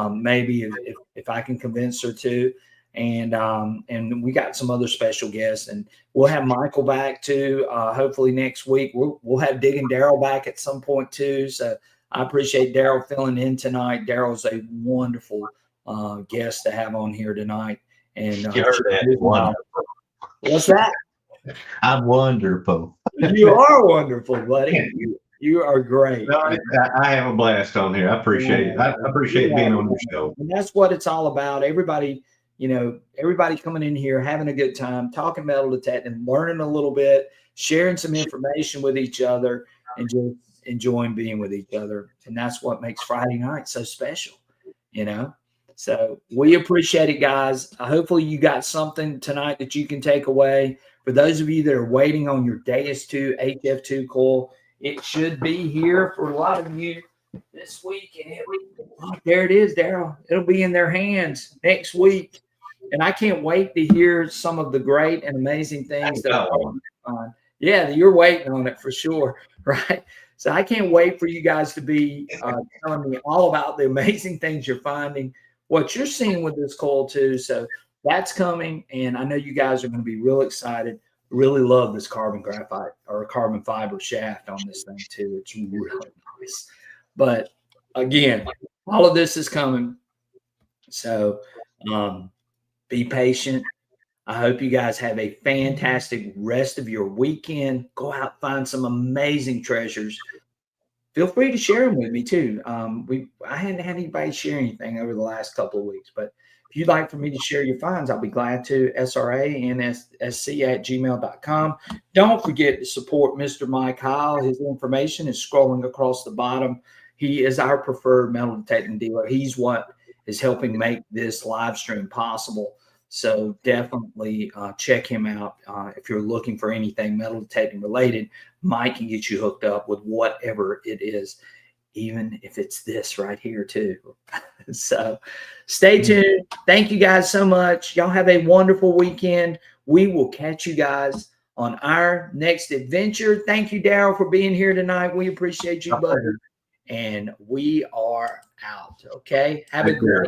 maybe if I can convince her to. And we got some other special guests, and we'll have Michael back too. Hopefully next week. We'll have Digging Daryl back at some point too. So I appreciate Daryl filling in tonight. Daryl's a wonderful guest to have on here tonight. And you heard that. Wonderful. What's that? I'm wonderful. You are wonderful, buddy. You are great. No, I have a blast on here. I appreciate it. I appreciate being on your show. And that's what it's all about. Everybody coming in here, having a good time, talking metal detecting, learning a little bit, sharing some information with each other, and just enjoying being with each other. And that's what makes Friday night so special, So we appreciate it, guys. Hopefully you got something tonight that you can take away. For those of you that are waiting on your Deus 2 HF2 coil, it should be here for a lot of you this week. And there it is, Daryl. It'll be in their hands next week. And I can't wait to hear some of the great and amazing things that are on. Yeah, you're waiting on it for sure, right? So I can't wait for you guys to be telling me all about the amazing things you're finding, what you're seeing with this coil too. So that's coming, and I know you guys are going to be real excited. Really love this carbon graphite or carbon fiber shaft on this thing too. It's really nice. But again, all of this is coming. So be patient. I hope you guys have a fantastic rest of your weekend. Go out, find some amazing treasures. Feel free to share them with me too. I hadn't had anybody share anything over the last couple of weeks, but if you'd like for me to share your finds, I'll be glad to. SRANSC@gmail.com. Don't forget to support Mr. Mike Heil. His information is scrolling across the bottom. He is our preferred metal detecting dealer. He's what is helping make this live stream possible. So definitely check him out if you're looking for anything metal detecting related. Mike can get you hooked up with whatever it is, even if it's this right here too. So stay tuned. Thank you guys so much. Y'all have a wonderful weekend. We will catch you guys on our next adventure. Thank you, Daryl, for being here tonight. We appreciate you, buddy. And we are out. Okay. Have a great